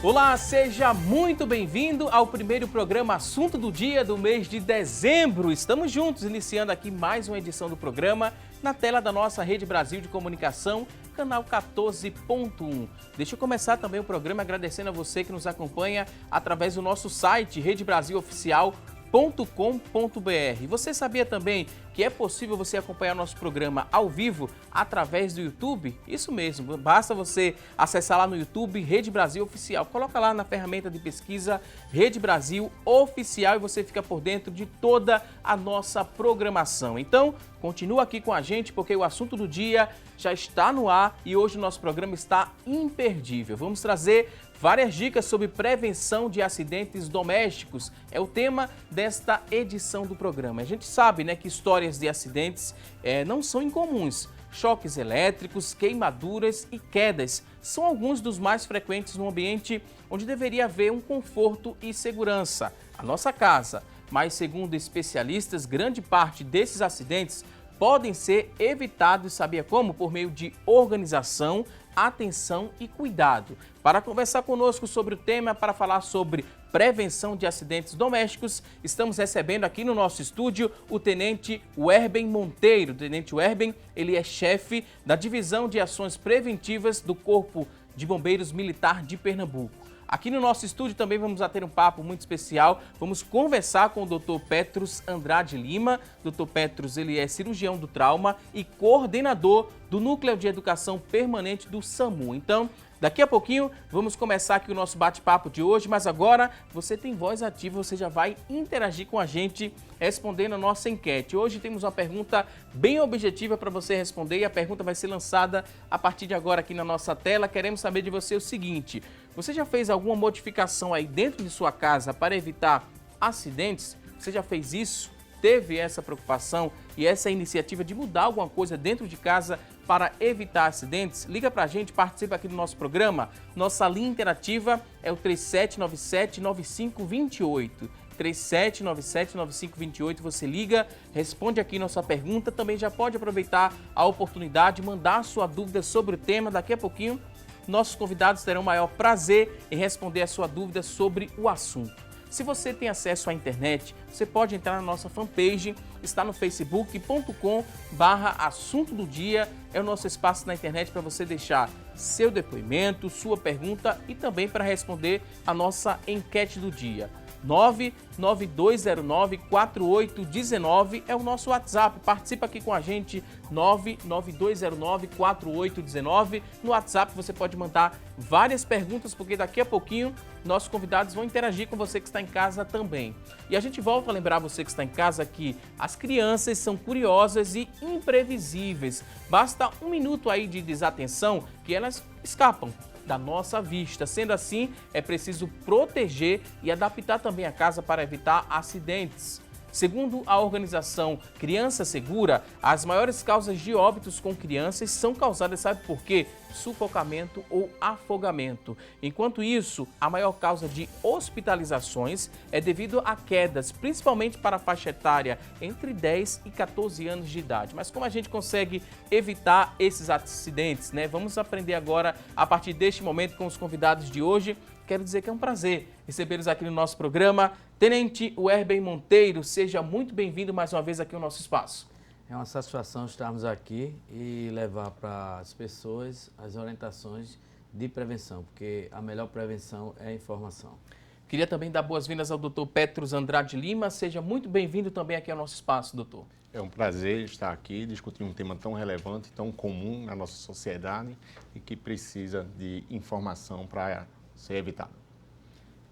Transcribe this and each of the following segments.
Olá, seja muito bem-vindo ao primeiro programa Assunto do Dia do mês de dezembro. Estamos juntos, iniciando aqui mais uma edição do programa na tela da nossa Rede Brasil de Comunicação, canal 14.1. Deixa eu começar também o programa agradecendo a você que nos acompanha através do nosso site redebrasiloficial.com.br. Você sabia também que é possível você acompanhar nosso programa ao vivo através do YouTube? Isso mesmo, basta você acessar lá no YouTube Rede Brasil Oficial. Coloca lá na ferramenta de pesquisa Rede Brasil Oficial e você fica por dentro de toda a nossa programação. Então, continua aqui com a gente porque o assunto do dia já está no ar e hoje o nosso programa está imperdível. Vamos trazer várias dicas sobre prevenção de acidentes domésticos. É o tema desta edição do programa. A gente sabe, né, que histórias de acidentes não são incomuns. Choques elétricos, queimaduras e quedas são alguns dos mais frequentes no ambiente onde deveria haver um conforto e segurança, a nossa casa. Mas, segundo especialistas, grande parte desses acidentes podem ser evitados, sabia como? Por meio de organização, atenção e cuidado. Para conversar conosco sobre o tema, para falar sobre prevenção de acidentes domésticos, estamos recebendo aqui no nosso estúdio o Tenente Werben Monteiro. O Tenente Werben, ele é chefe da Divisão de Ações Preventivas do Corpo de Bombeiros Militar de Pernambuco. Aqui no nosso estúdio também vamos ter um papo muito especial. Vamos conversar com o Dr. Petros Andrade Lima. Dr. Petros, ele é cirurgião do trauma e coordenador do Núcleo de Educação Permanente do SAMU. Então, daqui a pouquinho vamos começar aqui o nosso bate-papo de hoje, mas agora você tem voz ativa, você já vai interagir com a gente respondendo a nossa enquete. Hoje temos uma pergunta bem objetiva para você responder e a pergunta vai ser lançada a partir de agora aqui na nossa tela. Queremos saber de você o seguinte: você já fez alguma modificação aí dentro de sua casa para evitar acidentes? Você já fez isso? Teve essa preocupação e essa iniciativa de mudar alguma coisa dentro de casa para evitar acidentes? Liga pra gente, participa aqui do nosso programa. Nossa linha interativa é o 3797-9528. 3797-9528, você liga, responde aqui nossa pergunta. Também já pode aproveitar a oportunidade de mandar sua dúvida sobre o tema. Daqui a pouquinho, nossos convidados terão o maior prazer em responder a sua dúvida sobre o assunto. Se você tem acesso à internet, você pode entrar na nossa fanpage, está no facebook.com/assunto do dia. É o nosso espaço na internet para você deixar seu depoimento, sua pergunta e também para responder a nossa enquete do dia. 99209-4819 é o nosso WhatsApp. Participa aqui com a gente, 99209-4819. No WhatsApp você pode mandar várias perguntas, porque daqui a pouquinho nossos convidados vão interagir com você que está em casa também. E a gente volta a lembrar você que está em casa que as crianças são curiosas e imprevisíveis. Basta um minuto aí de desatenção que elas escapam da nossa vista. Sendo assim, é preciso proteger e adaptar também a casa para evitar acidentes. Segundo a organização Criança Segura, as maiores causas de óbitos com crianças são causadas, sabe por quê? Sufocamento ou afogamento. Enquanto isso, a maior causa de hospitalizações é devido a quedas, principalmente para a faixa etária entre 10 e 14 anos de idade. Mas como a gente consegue evitar esses acidentes, né? Vamos aprender agora a partir deste momento com os convidados de hoje. Quero dizer que é um prazer recebê-los aqui no nosso programa. Tenente Werben Monteiro, seja muito bem-vindo mais uma vez aqui ao nosso espaço. É uma satisfação estarmos aqui e levar para as pessoas as orientações de prevenção, porque a melhor prevenção é a informação. Queria também dar boas-vindas ao Dr. Petros Andrade Lima. Seja muito bem-vindo também aqui ao nosso espaço, doutor. É um prazer estar aqui discutindo um tema tão relevante, tão comum na nossa sociedade e que precisa de informação para ser evitado.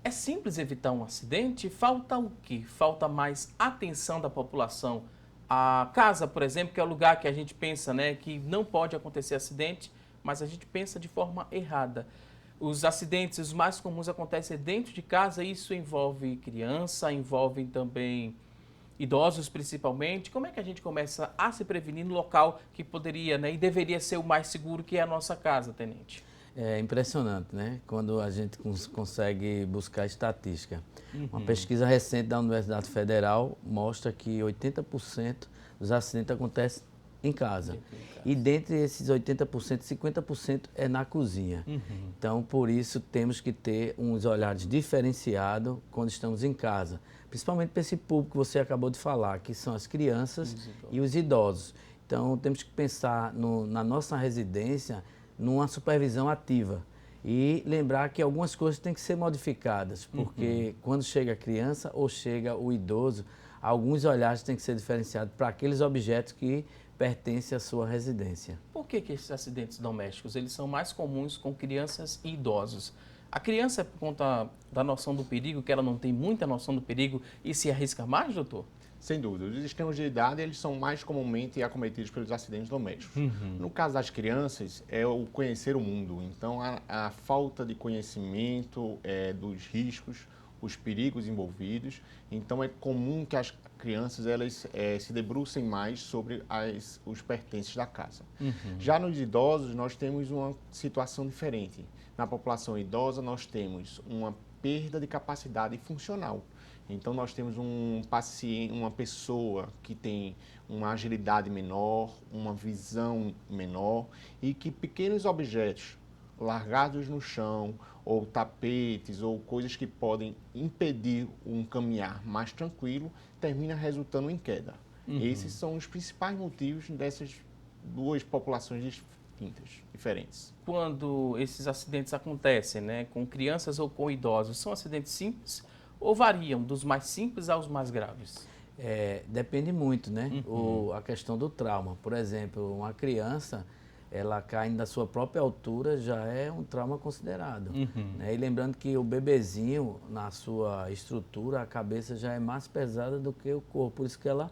É simples evitar um acidente? Falta o quê? Falta mais atenção da população. A casa, por exemplo, que é o lugar que a gente pensa, né, que não pode acontecer acidente, mas a gente pensa de forma errada. Os acidentes, os mais comuns, acontecem dentro de casa. Isso envolve criança, envolve também idosos principalmente. Como é que a gente começa a se prevenir no local que poderia, né, e deveria ser o mais seguro, que é a nossa casa, tenente? É impressionante, né? Quando a gente consegue buscar estatística. Uma pesquisa recente da Universidade Federal mostra que 80% dos acidentes acontecem em casa. 80 em casa. E dentre esses 80%, 50% é na cozinha. Então, por isso, temos que ter uns olhares diferenciados quando estamos em casa. Principalmente para esse público que você acabou de falar, que são as crianças e os idosos. Então, temos que pensar na nossa residência numa supervisão ativa. E lembrar que algumas coisas têm que ser modificadas, porque quando chega a criança ou chega o idoso, alguns olhares têm que ser diferenciados para aqueles objetos que pertencem à sua residência. Por que esses acidentes domésticos eles são mais comuns com crianças e idosos? A criança é por conta da noção do perigo, que ela não tem muita noção do perigo e se arrisca mais, doutor? Sem dúvida, os extremos de idade eles são mais comumente acometidos pelos acidentes domésticos. No caso das crianças, é o conhecer o mundo. Então, a falta de conhecimento dos riscos, os perigos envolvidos. Então, é comum que as crianças elas se debrucem mais sobre os pertences da casa. Já nos idosos, nós temos uma situação diferente. Na população idosa, nós temos uma perda de capacidade funcional. Então, nós temos um paciente, uma pessoa que tem uma agilidade menor, uma visão menor e que pequenos objetos largados no chão, ou tapetes, ou coisas que podem impedir um caminhar mais tranquilo, termina resultando em queda. Esses são os principais motivos dessas duas populações distintas, diferentes. Quando esses acidentes acontecem, né, com crianças ou com idosos, são acidentes simples ou variam dos mais simples aos mais graves? Depende muito, né? A questão do trauma. Por exemplo, uma criança, ela caindo da sua própria altura já é um trauma considerado. Né? E lembrando que o bebezinho, na sua estrutura, a cabeça já é mais pesada do que o corpo. Por isso que ela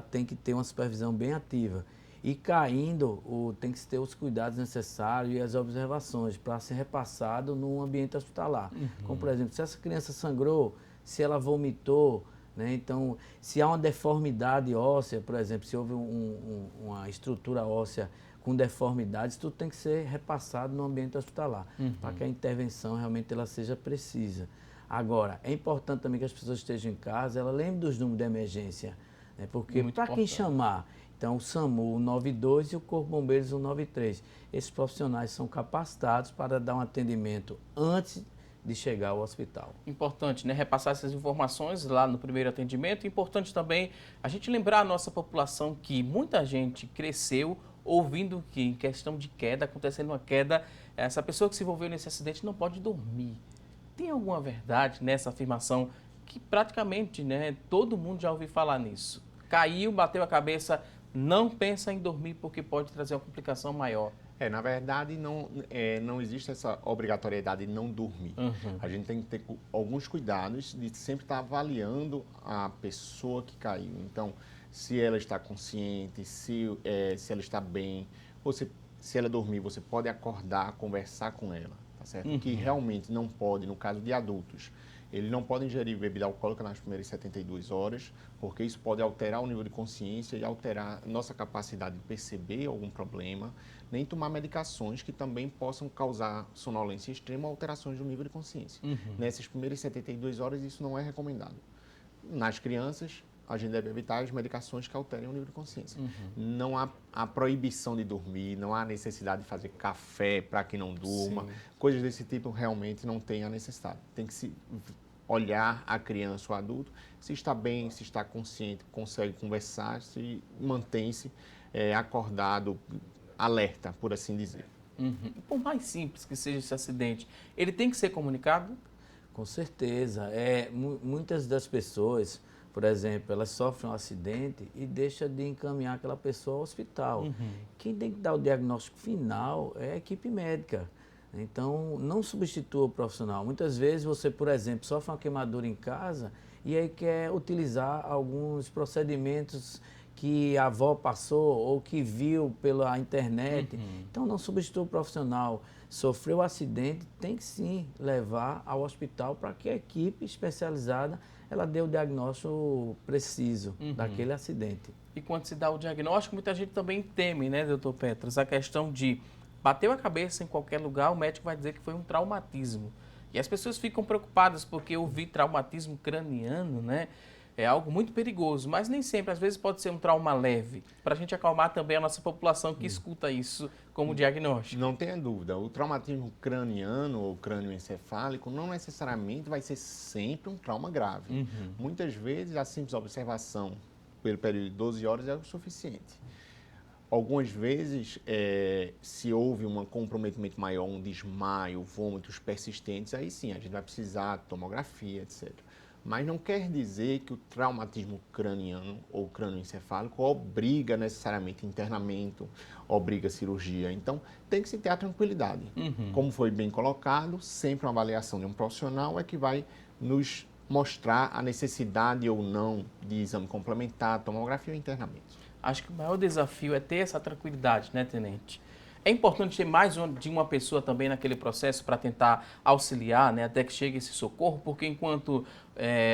tem que ter uma supervisão bem ativa. E caindo, tem que ter os cuidados necessários e as observações para ser repassado num ambiente hospitalar. Como, por exemplo, se essa criança sangrou, se ela vomitou, né? Então, se há uma deformidade óssea, por exemplo, se houve uma estrutura óssea com deformidades, tudo tem que ser repassado no ambiente hospitalar, para que a intervenção realmente ela seja precisa. Agora, é importante também que as pessoas estejam em casa, ela lembre dos números de emergência, né? Porque para quem chamar, então o SAMU 192 e o Corpo de Bombeiros 193, esses profissionais são capacitados para dar um atendimento antes de chegar ao hospital. Importante, né? Repassar essas informações lá no primeiro atendimento. Importante também a gente lembrar a nossa população que muita gente cresceu ouvindo que em questão de queda, acontecendo uma queda, essa pessoa que se envolveu nesse acidente não pode dormir. Tem alguma verdade nessa afirmação que praticamente, né, todo mundo já ouviu falar nisso? Caiu, bateu a cabeça, não pensa em dormir porque pode trazer uma complicação maior. Na verdade, não existe essa obrigatoriedade de não dormir. A gente tem que ter alguns cuidados de sempre estar avaliando a pessoa que caiu. Então, se ela está consciente, se ela está bem, se ela dormir, você pode acordar, conversar com ela, tá certo? Que realmente não pode, no caso de adultos, ele não pode ingerir bebida alcoólica nas primeiras 72 horas, porque isso pode alterar o nível de consciência e alterar nossa capacidade de perceber algum problema, nem tomar medicações que também possam causar sonolência extrema ou alterações do nível de consciência. Nessas primeiras 72 horas, isso não é recomendado. Nas crianças, a gente deve evitar as medicações que alterem o nível de consciência. Não há a proibição de dormir, não há necessidade de fazer café para que não durma. Coisas desse tipo realmente não tem a necessidade. Tem que se olhar a criança ou adulto, se está bem, se está consciente, consegue conversar, se mantém-se acordado, alerta, por assim dizer. Por mais simples que seja esse acidente, ele tem que ser comunicado? Com certeza. Muitas das pessoas, por exemplo, elas sofrem um acidente e deixam de encaminhar aquela pessoa ao hospital. Quem tem que dar o diagnóstico final é a equipe médica. Então, não substitua o profissional. Muitas vezes você, por exemplo, sofre uma queimadura em casa e aí quer utilizar alguns procedimentos que a avó passou ou que viu pela internet. Então, não substitua o profissional. Sofreu o acidente, tem que sim levar ao hospital para que a equipe especializada ela dê o diagnóstico preciso daquele acidente. E quando se dá o diagnóstico, muita gente também teme, né, doutor Petros, a questão de bateu a cabeça em qualquer lugar, o médico vai dizer que foi um traumatismo. E as pessoas ficam preocupadas porque eu vi traumatismo craniano, né? é algo muito perigoso, mas nem sempre, às vezes pode ser um trauma leve, para a gente acalmar também a nossa população que escuta isso como diagnóstico. Não tenha dúvida, o traumatismo craniano ou crânioencefálico não necessariamente vai ser sempre um trauma grave. Muitas vezes a simples observação pelo período de 12 horas é o suficiente. Algumas vezes, se houve um comprometimento maior, um desmaio, vômitos persistentes, aí sim, a gente vai precisar de tomografia, etc. Mas não quer dizer que o traumatismo craniano ou crânioencefálico obriga necessariamente internamento, obriga cirurgia. Então, tem que se ter a tranquilidade. Como foi bem colocado, sempre uma avaliação de um profissional é que vai nos mostrar a necessidade ou não de exame complementar, tomografia ou internamento. Acho que o maior desafio é ter essa tranquilidade, né, tenente? É importante ter mais de uma pessoa também naquele processo para tentar auxiliar, né, até que chegue esse socorro, porque enquanto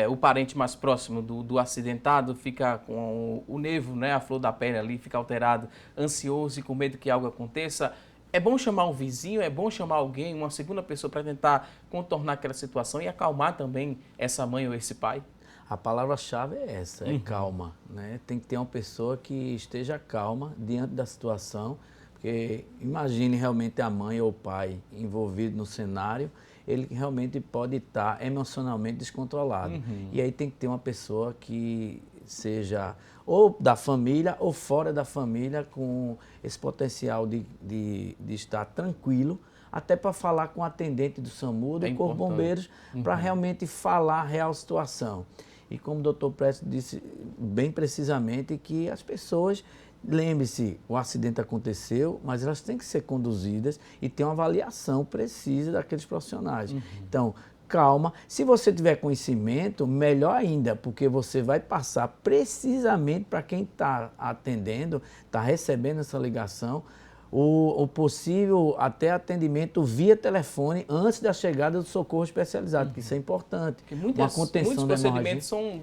o parente mais próximo do acidentado fica com o nervo, né, a flor da pele ali, fica alterado, ansioso e com medo que algo aconteça, é bom chamar um vizinho, é bom chamar alguém, uma segunda pessoa para tentar contornar aquela situação e acalmar também essa mãe ou esse pai? A palavra-chave é essa, é calma, né? Tem que ter uma pessoa que esteja calma diante da situação, porque imagine realmente a mãe ou o pai envolvido no cenário, ele realmente pode estar emocionalmente descontrolado. E aí tem que ter uma pessoa que seja ou da família ou fora da família com esse potencial de estar tranquilo, até para falar com o atendente do SAMU, do Corpo de Bombeiros, para realmente falar a real situação. E como o doutor Prestes disse bem precisamente, que as pessoas, lembre-se, o acidente aconteceu, mas elas têm que ser conduzidas e ter uma avaliação precisa daqueles profissionais. Então, calma. Se você tiver conhecimento, melhor ainda, porque você vai passar precisamente para quem está atendendo, está recebendo essa ligação, o possível até atendimento via telefone antes da chegada do socorro especializado, que isso é importante. Porque muitos procedimentos são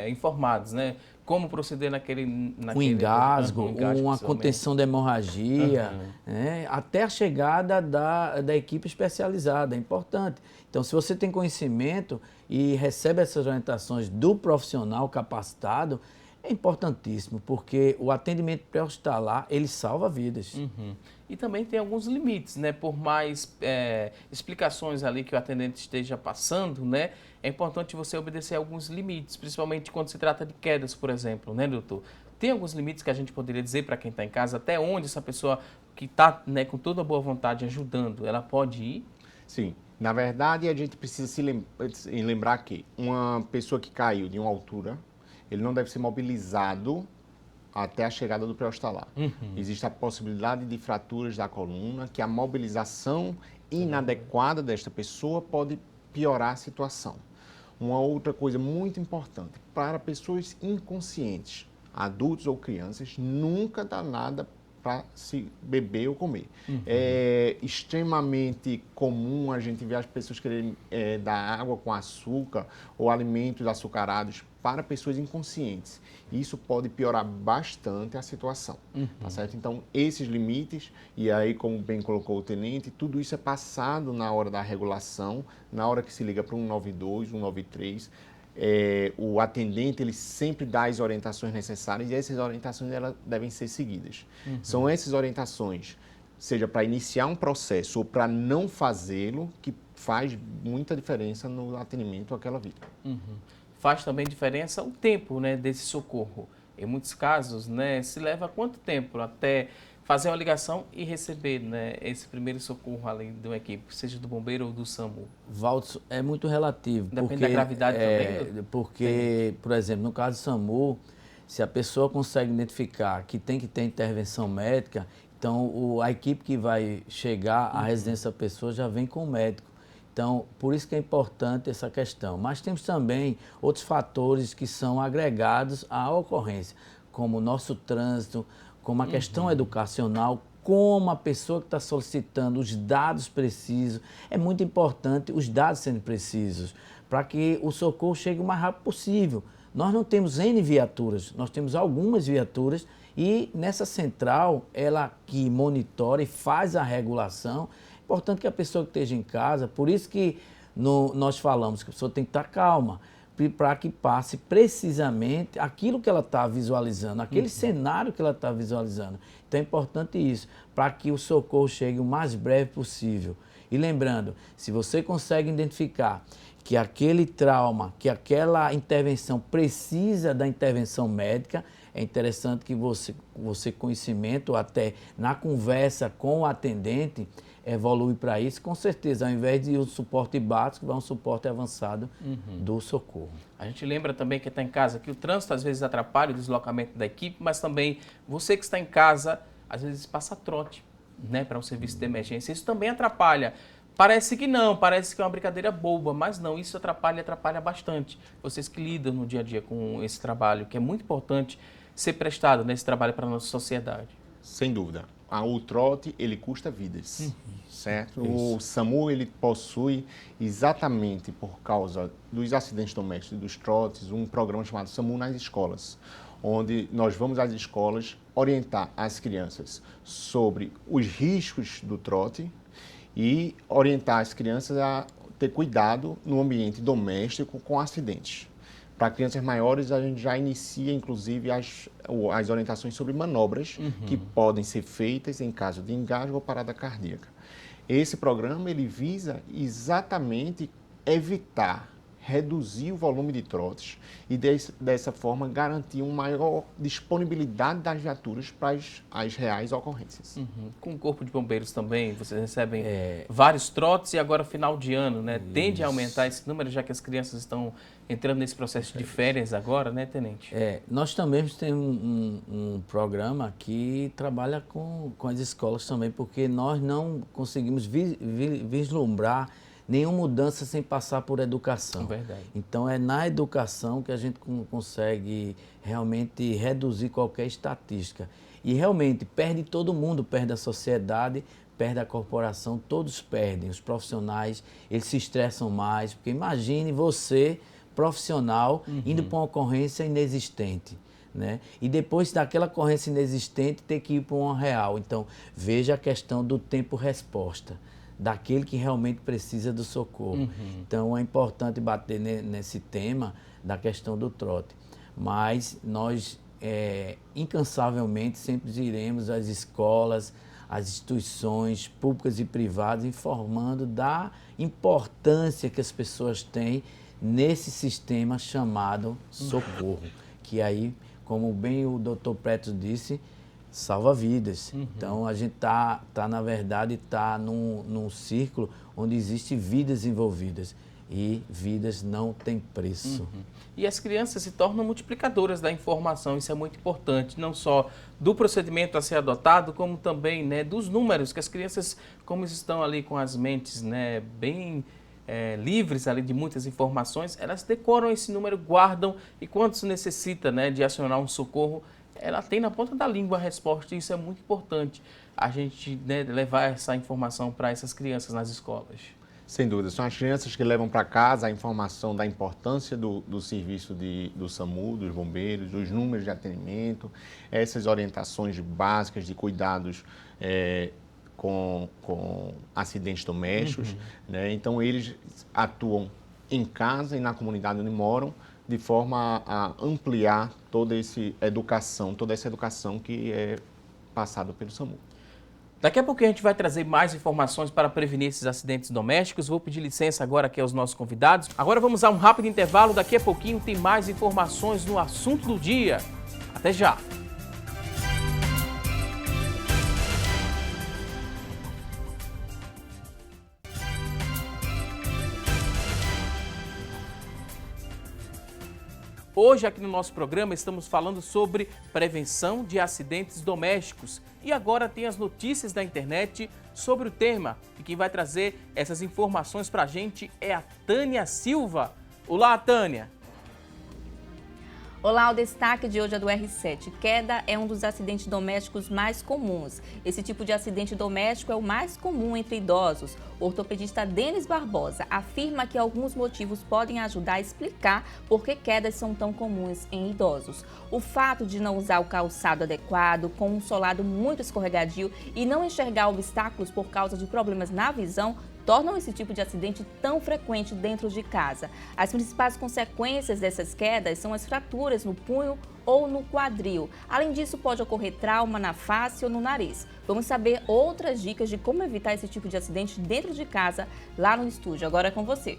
informados, né? Como proceder naquele um engasgo, uma contenção da hemorragia, né? Até a chegada da equipe especializada, é importante. Então, se você tem conhecimento e recebe essas orientações do profissional capacitado, é importantíssimo, porque o atendimento pré-hospitalar, ele salva vidas. E também tem alguns limites, né? Por mais explicações ali que o atendente esteja passando, né? É importante você obedecer a alguns limites, principalmente quando se trata de quedas, por exemplo, né, doutor? Tem alguns limites que a gente poderia dizer para quem está em casa, até onde essa pessoa que está, né, com toda a boa vontade ajudando, ela pode ir? Sim. Na verdade, a gente precisa se lembrar que uma pessoa que caiu de uma altura, ele não deve ser mobilizado até a chegada do pré-hospitalar. Existe a possibilidade de fraturas da coluna, que a mobilização inadequada desta pessoa pode piorar a situação. Uma outra coisa muito importante, para pessoas inconscientes, adultos ou crianças, nunca dá nada para se beber ou comer. É extremamente comum a gente ver as pessoas quererem dar água com açúcar ou alimentos açucarados para pessoas inconscientes. Isso pode piorar bastante a situação, tá certo? Então, esses limites, e aí, como bem colocou o tenente, tudo isso é passado na hora da regulação, na hora que se liga para 192, 193, o atendente ele sempre dá as orientações necessárias e essas orientações elas devem ser seguidas. São essas orientações, seja para iniciar um processo ou para não fazê-lo, que faz muita diferença no atendimento àquela vítima. Faz também diferença o tempo, né, desse socorro. Em muitos casos, né, se leva quanto tempo até fazer uma ligação e receber, né, esse primeiro socorro além de uma equipe, seja do bombeiro ou do SAMU? Valdo, é muito relativo. Depende da gravidade também? Porque, por exemplo, no caso do SAMU, se a pessoa consegue identificar que tem que ter intervenção médica, então a equipe que vai chegar à residência da pessoa já vem com o médico. Então, por isso que é importante essa questão. Mas temos também outros fatores que são agregados à ocorrência, como o nosso trânsito, como a questão educacional, como a pessoa que está solicitando os dados precisos. É muito importante os dados sendo precisos, para que o socorro chegue o mais rápido possível. Nós não temos N viaturas, nós temos algumas viaturas e nessa central, ela que monitora e faz a regulação. É importante que a pessoa que esteja em casa, por isso que nós falamos que a pessoa tem que estar calma. para que passe precisamente aquilo que ela está visualizando, aquele cenário que ela está visualizando. Então é importante isso, para que o socorro chegue o mais breve possível. E lembrando, se você consegue identificar que aquele trauma, que aquela intervenção precisa da intervenção médica, é interessante que você conhecimento, até na conversa com o atendente, evolui para isso, com certeza, ao invés de um suporte básico, vai um suporte avançado do socorro. A gente lembra também que está em casa que o trânsito às vezes atrapalha o deslocamento da equipe, mas também você que está em casa, às vezes passa trote, né, para um serviço de emergência. Isso também atrapalha. Parece que não, parece que é uma brincadeira boba, mas não, isso atrapalha bastante. Vocês que lidam no dia a dia com esse trabalho, que é muito importante ser prestado nesse trabalho para a nossa sociedade. Sem dúvida. O trote, ele custa vidas, certo? Isso. O SAMU, ele possui, exatamente por causa dos acidentes domésticos e dos trotes, um programa chamado SAMU nas escolas, onde nós vamos às escolas orientar as crianças sobre os riscos do trote e orientar as crianças a ter cuidado no ambiente doméstico com acidentes. Para crianças maiores, a gente já inicia, inclusive, as orientações sobre manobras que podem ser feitas em caso de engasgo ou parada cardíaca. Esse programa, ele visa exatamente evitar, reduzir o volume de trotes e, dessa forma, garantir uma maior disponibilidade das viaturas para as reais ocorrências. Com o Corpo de Bombeiros também, vocês recebem vários trotes e agora final de ano, né? Tende a aumentar esse número, já que as crianças estão entrando nesse processo de férias agora, né, Tenente? Nós também temos um programa que trabalha com as escolas também, porque nós não conseguimos vislumbrar nenhuma mudança sem passar por educação. Verdade. Então é na educação que a gente consegue realmente reduzir qualquer estatística. E realmente perde todo mundo, perde a sociedade, perde a corporação, todos perdem. Os profissionais, eles se estressam mais, porque imagine você, profissional, indo para uma ocorrência inexistente, né? E depois daquela ocorrência inexistente ter que ir para uma real. Então veja a questão do tempo-resposta, daquele que realmente precisa do socorro. Então é importante bater nesse tema da questão do trote. Mas nós, incansavelmente, sempre iremos às escolas, às instituições públicas e privadas, informando da importância que as pessoas têm nesse sistema chamado socorro, que aí, como bem o Dr. Preto disse, salva vidas. Então a gente na verdade, num círculo onde existem vidas envolvidas e vidas não têm preço. E as crianças se tornam multiplicadoras da informação, isso é muito importante, não só do procedimento a ser adotado, como também, né, dos números, que as crianças, como estão ali com as mentes, né, bem livres ali de muitas informações, elas decoram esse número, guardam e quando se necessita, né, de acionar um socorro, ela tem na ponta da língua a resposta e isso é muito importante, a gente, né, levar essa informação para essas crianças nas escolas. Sem dúvida, são as crianças que levam para casa a informação da importância do serviço do SAMU, dos bombeiros, dos números de atendimento, essas orientações básicas de cuidados com acidentes domésticos, né? Então eles atuam em casa e na comunidade onde moram, de forma a ampliar toda essa educação que é passada pelo SAMU. Daqui a pouco a gente vai trazer mais informações para prevenir esses acidentes domésticos. Vou pedir licença agora aqui aos nossos convidados. Agora vamos a um rápido intervalo. Daqui a pouquinho tem mais informações no assunto do dia. Até já! Hoje aqui no nosso programa estamos falando sobre prevenção de acidentes domésticos e agora tem as notícias da internet sobre o tema e quem vai trazer essas informações para a gente é a Tânia Silva. Olá, Tânia! Olá, o destaque de hoje é do R7. Queda é um dos acidentes domésticos mais comuns. Esse tipo de acidente doméstico é o mais comum entre idosos. O ortopedista Denis Barbosa afirma que alguns motivos podem ajudar a explicar por que quedas são tão comuns em idosos. O fato de não usar o calçado adequado, com um solado muito escorregadio e não enxergar obstáculos por causa de problemas na visão tornam esse tipo de acidente tão frequente dentro de casa. As principais consequências dessas quedas são as fraturas no punho ou no quadril. Além disso, pode ocorrer trauma na face ou no nariz. Vamos saber outras dicas de como evitar esse tipo de acidente dentro de casa, lá no estúdio. Agora é com você.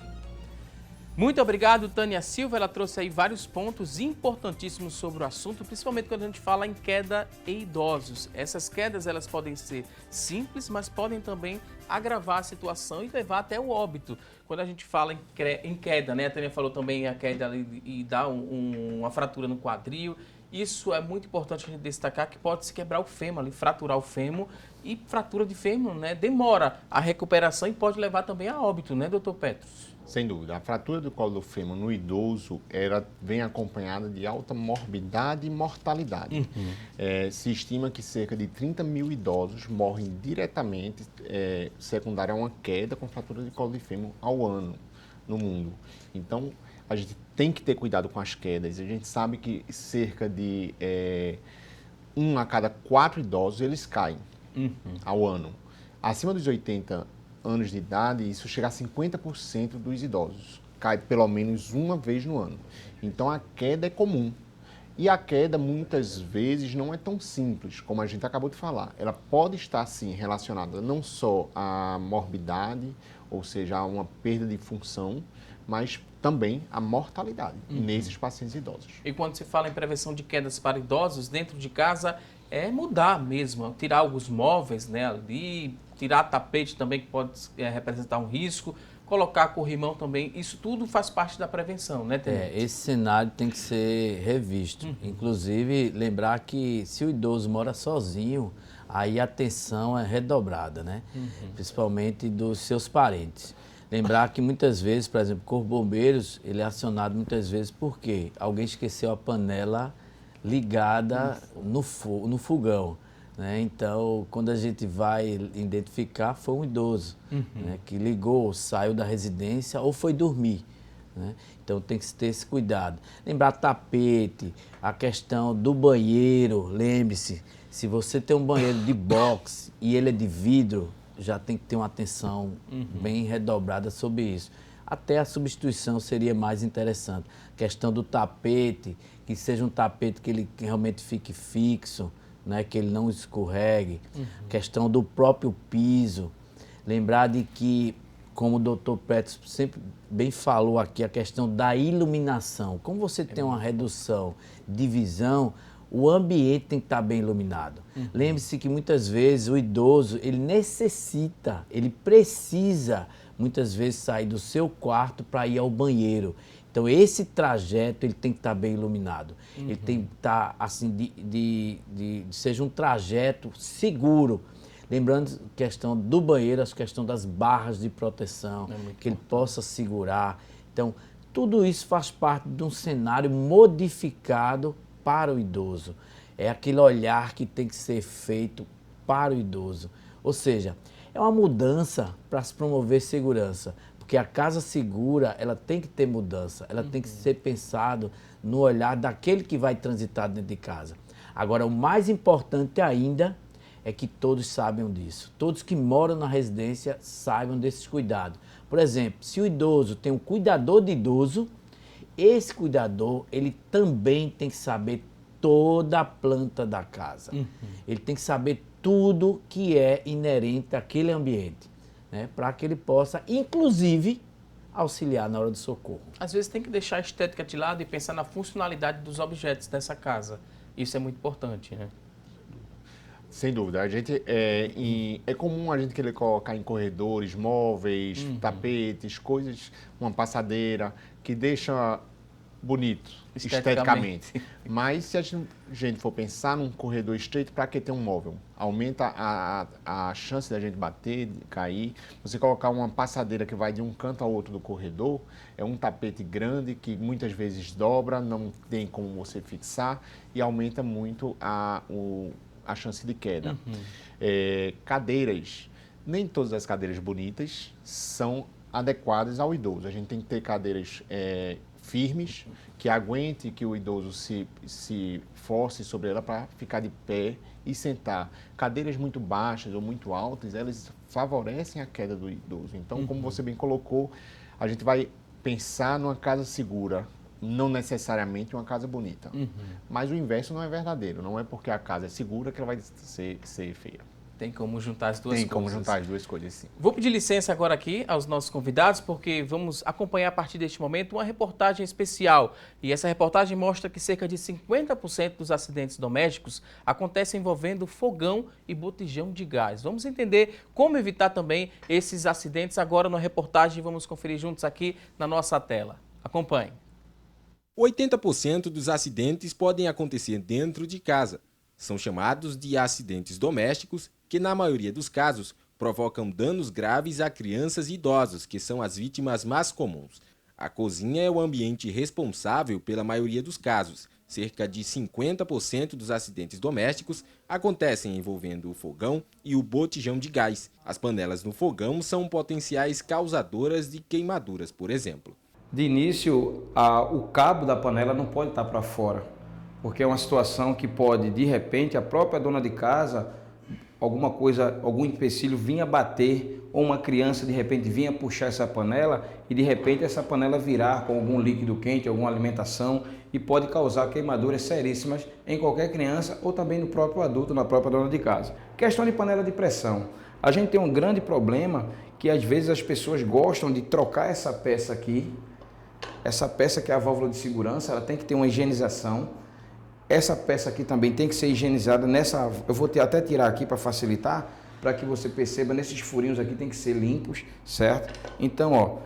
Muito obrigado, Tânia Silva. Ela trouxe aí vários pontos importantíssimos sobre o assunto, principalmente quando a gente fala em queda em idosos. Essas quedas, elas podem ser simples, mas podem também agravar a situação e levar até o óbito. Quando a gente fala em queda, né? A Tânia falou também a queda e dá uma fratura no quadril. Isso é muito importante a gente destacar, que pode se quebrar o fêmur, ali, fraturar o fêmur, e fratura de fêmur, né? Demora a recuperação e pode levar também a óbito, né, doutor Petros? Sem dúvida. A fratura do colo do fêmur no idoso, ela vem acompanhada de alta morbidade e mortalidade. Se estima que cerca de 30 mil idosos morrem diretamente secundária a uma queda com fratura de colo de fêmur ao ano no mundo. Então, a gente tem que ter cuidado com as quedas. A gente sabe que cerca de 1 a cada 4 idosos, eles caem ao ano. Acima dos 80 anos de idade, isso chega a 50% dos idosos. Cai pelo menos uma vez no ano. Então, a queda é comum. E a queda, muitas vezes, não é tão simples, como a gente acabou de falar. Ela pode estar, sim, relacionada não só à morbidade, ou seja, a uma perda de função, mas também à mortalidade nesses pacientes idosos. E quando se fala em prevenção de quedas para idosos, dentro de casa, é mudar mesmo, tirar alguns móveis, né, ali, tirar tapete também, que pode representar um risco, colocar corrimão também, isso tudo faz parte da prevenção, né, Tenente? Esse cenário tem que ser revisto. Inclusive, lembrar que se o idoso mora sozinho, aí a atenção é redobrada, né? Principalmente dos seus parentes. Lembrar que muitas vezes, por exemplo, o Corpo de Bombeiros, ele é acionado muitas vezes porque alguém esqueceu a panela ligada no fogão, né? Então, quando a gente vai identificar, foi um idoso, né, que ligou, saiu da residência ou foi dormir, né? Então, tem que ter esse cuidado. Lembrar tapete, a questão do banheiro, lembre-se, se você tem um banheiro de box e ele é de vidro, já tem que ter uma atenção bem redobrada sobre isso. Até a substituição seria mais interessante. Questão do tapete, que seja um tapete que ele realmente fique fixo, né, que ele não escorregue. Questão do próprio piso. Lembrar de que, como o doutor Petros sempre bem falou aqui, a questão da iluminação. Como você tem uma redução de visão, o ambiente tem que estar bem iluminado. Lembre-se que muitas vezes o idoso, ele necessita, ele precisa muitas vezes sair do seu quarto para ir ao banheiro. Então esse trajeto ele tem que estar bem iluminado. Ele tem que estar assim, seja um trajeto seguro. Lembrando a questão do banheiro, a questão das barras de proteção, que ele possa segurar. Então tudo isso faz parte de um cenário modificado para o idoso. É aquele olhar que tem que ser feito para o idoso. Ou seja, é uma mudança para se promover segurança. Porque a casa segura, ela tem que ter mudança. Ela tem que ser pensado no olhar daquele que vai transitar dentro de casa. Agora, o mais importante ainda é que todos saibam disso. Todos que moram na residência saibam desses cuidados. Por exemplo, se o idoso tem um cuidador de idoso, esse cuidador, ele também tem que saber toda a planta da casa. Ele tem que saber tudo que é inerente àquele ambiente, né? Para que ele possa, inclusive, auxiliar na hora do socorro. Às vezes tem que deixar a estética de lado e pensar na funcionalidade dos objetos dessa casa. Isso é muito importante, né? Sem dúvida. A gente, é comum a gente querer colocar em corredores móveis, tapetes, coisas, uma passadeira, que deixa bonito esteticamente. Mas se a gente for pensar num corredor estreito, para que ter um móvel? Aumenta a chance da gente bater, de cair. Você colocar uma passadeira que vai de um canto ao outro do corredor, é um tapete grande que muitas vezes dobra, não tem como você fixar e aumenta muito a chance de queda. Cadeiras. Nem todas as cadeiras bonitas são adequadas ao idoso. A gente tem que ter cadeiras firmes, que aguente que o idoso se force sobre ela para ficar de pé e sentar. Cadeiras muito baixas ou muito altas, elas favorecem a queda do idoso. Então, como você bem colocou, a gente vai pensar numa casa segura, não necessariamente uma casa bonita. Mas o inverso não é verdadeiro. Não é porque a casa é segura que ela vai ser feia. Tem como juntar as duas coisas. Tem como juntar as duas coisas, sim. Vou pedir licença agora aqui aos nossos convidados, porque vamos acompanhar a partir deste momento uma reportagem especial. E essa reportagem mostra que cerca de 50% dos acidentes domésticos acontecem envolvendo fogão e botijão de gás. Vamos entender como evitar também esses acidentes agora na reportagem. Vamos conferir juntos aqui na nossa tela. Acompanhe. 80% dos acidentes podem acontecer dentro de casa. São chamados de acidentes domésticos, que na maioria dos casos provocam danos graves a crianças e idosos, que são as vítimas mais comuns. A cozinha é o ambiente responsável pela maioria dos casos. Cerca de 50% dos acidentes domésticos acontecem envolvendo o fogão e o botijão de gás. As panelas no fogão são potenciais causadoras de queimaduras, por exemplo. De início, o cabo da panela não pode estar para fora, porque é uma situação que pode, de repente, a própria dona de casa, algum empecilho vinha bater, ou uma criança de repente vinha puxar essa panela e de repente essa panela virar com algum líquido quente, alguma alimentação, e pode causar queimaduras seríssimas em qualquer criança ou também no próprio adulto, na própria dona de casa. Questão de panela de pressão. A gente tem um grande problema que às vezes as pessoas gostam de trocar essa peça aqui. Essa peça que é a válvula de segurança, ela tem que ter uma higienização. Essa peça aqui também tem que ser higienizada eu vou até tirar aqui para facilitar, para que você perceba, nesses furinhos aqui tem que ser limpos, certo? Então,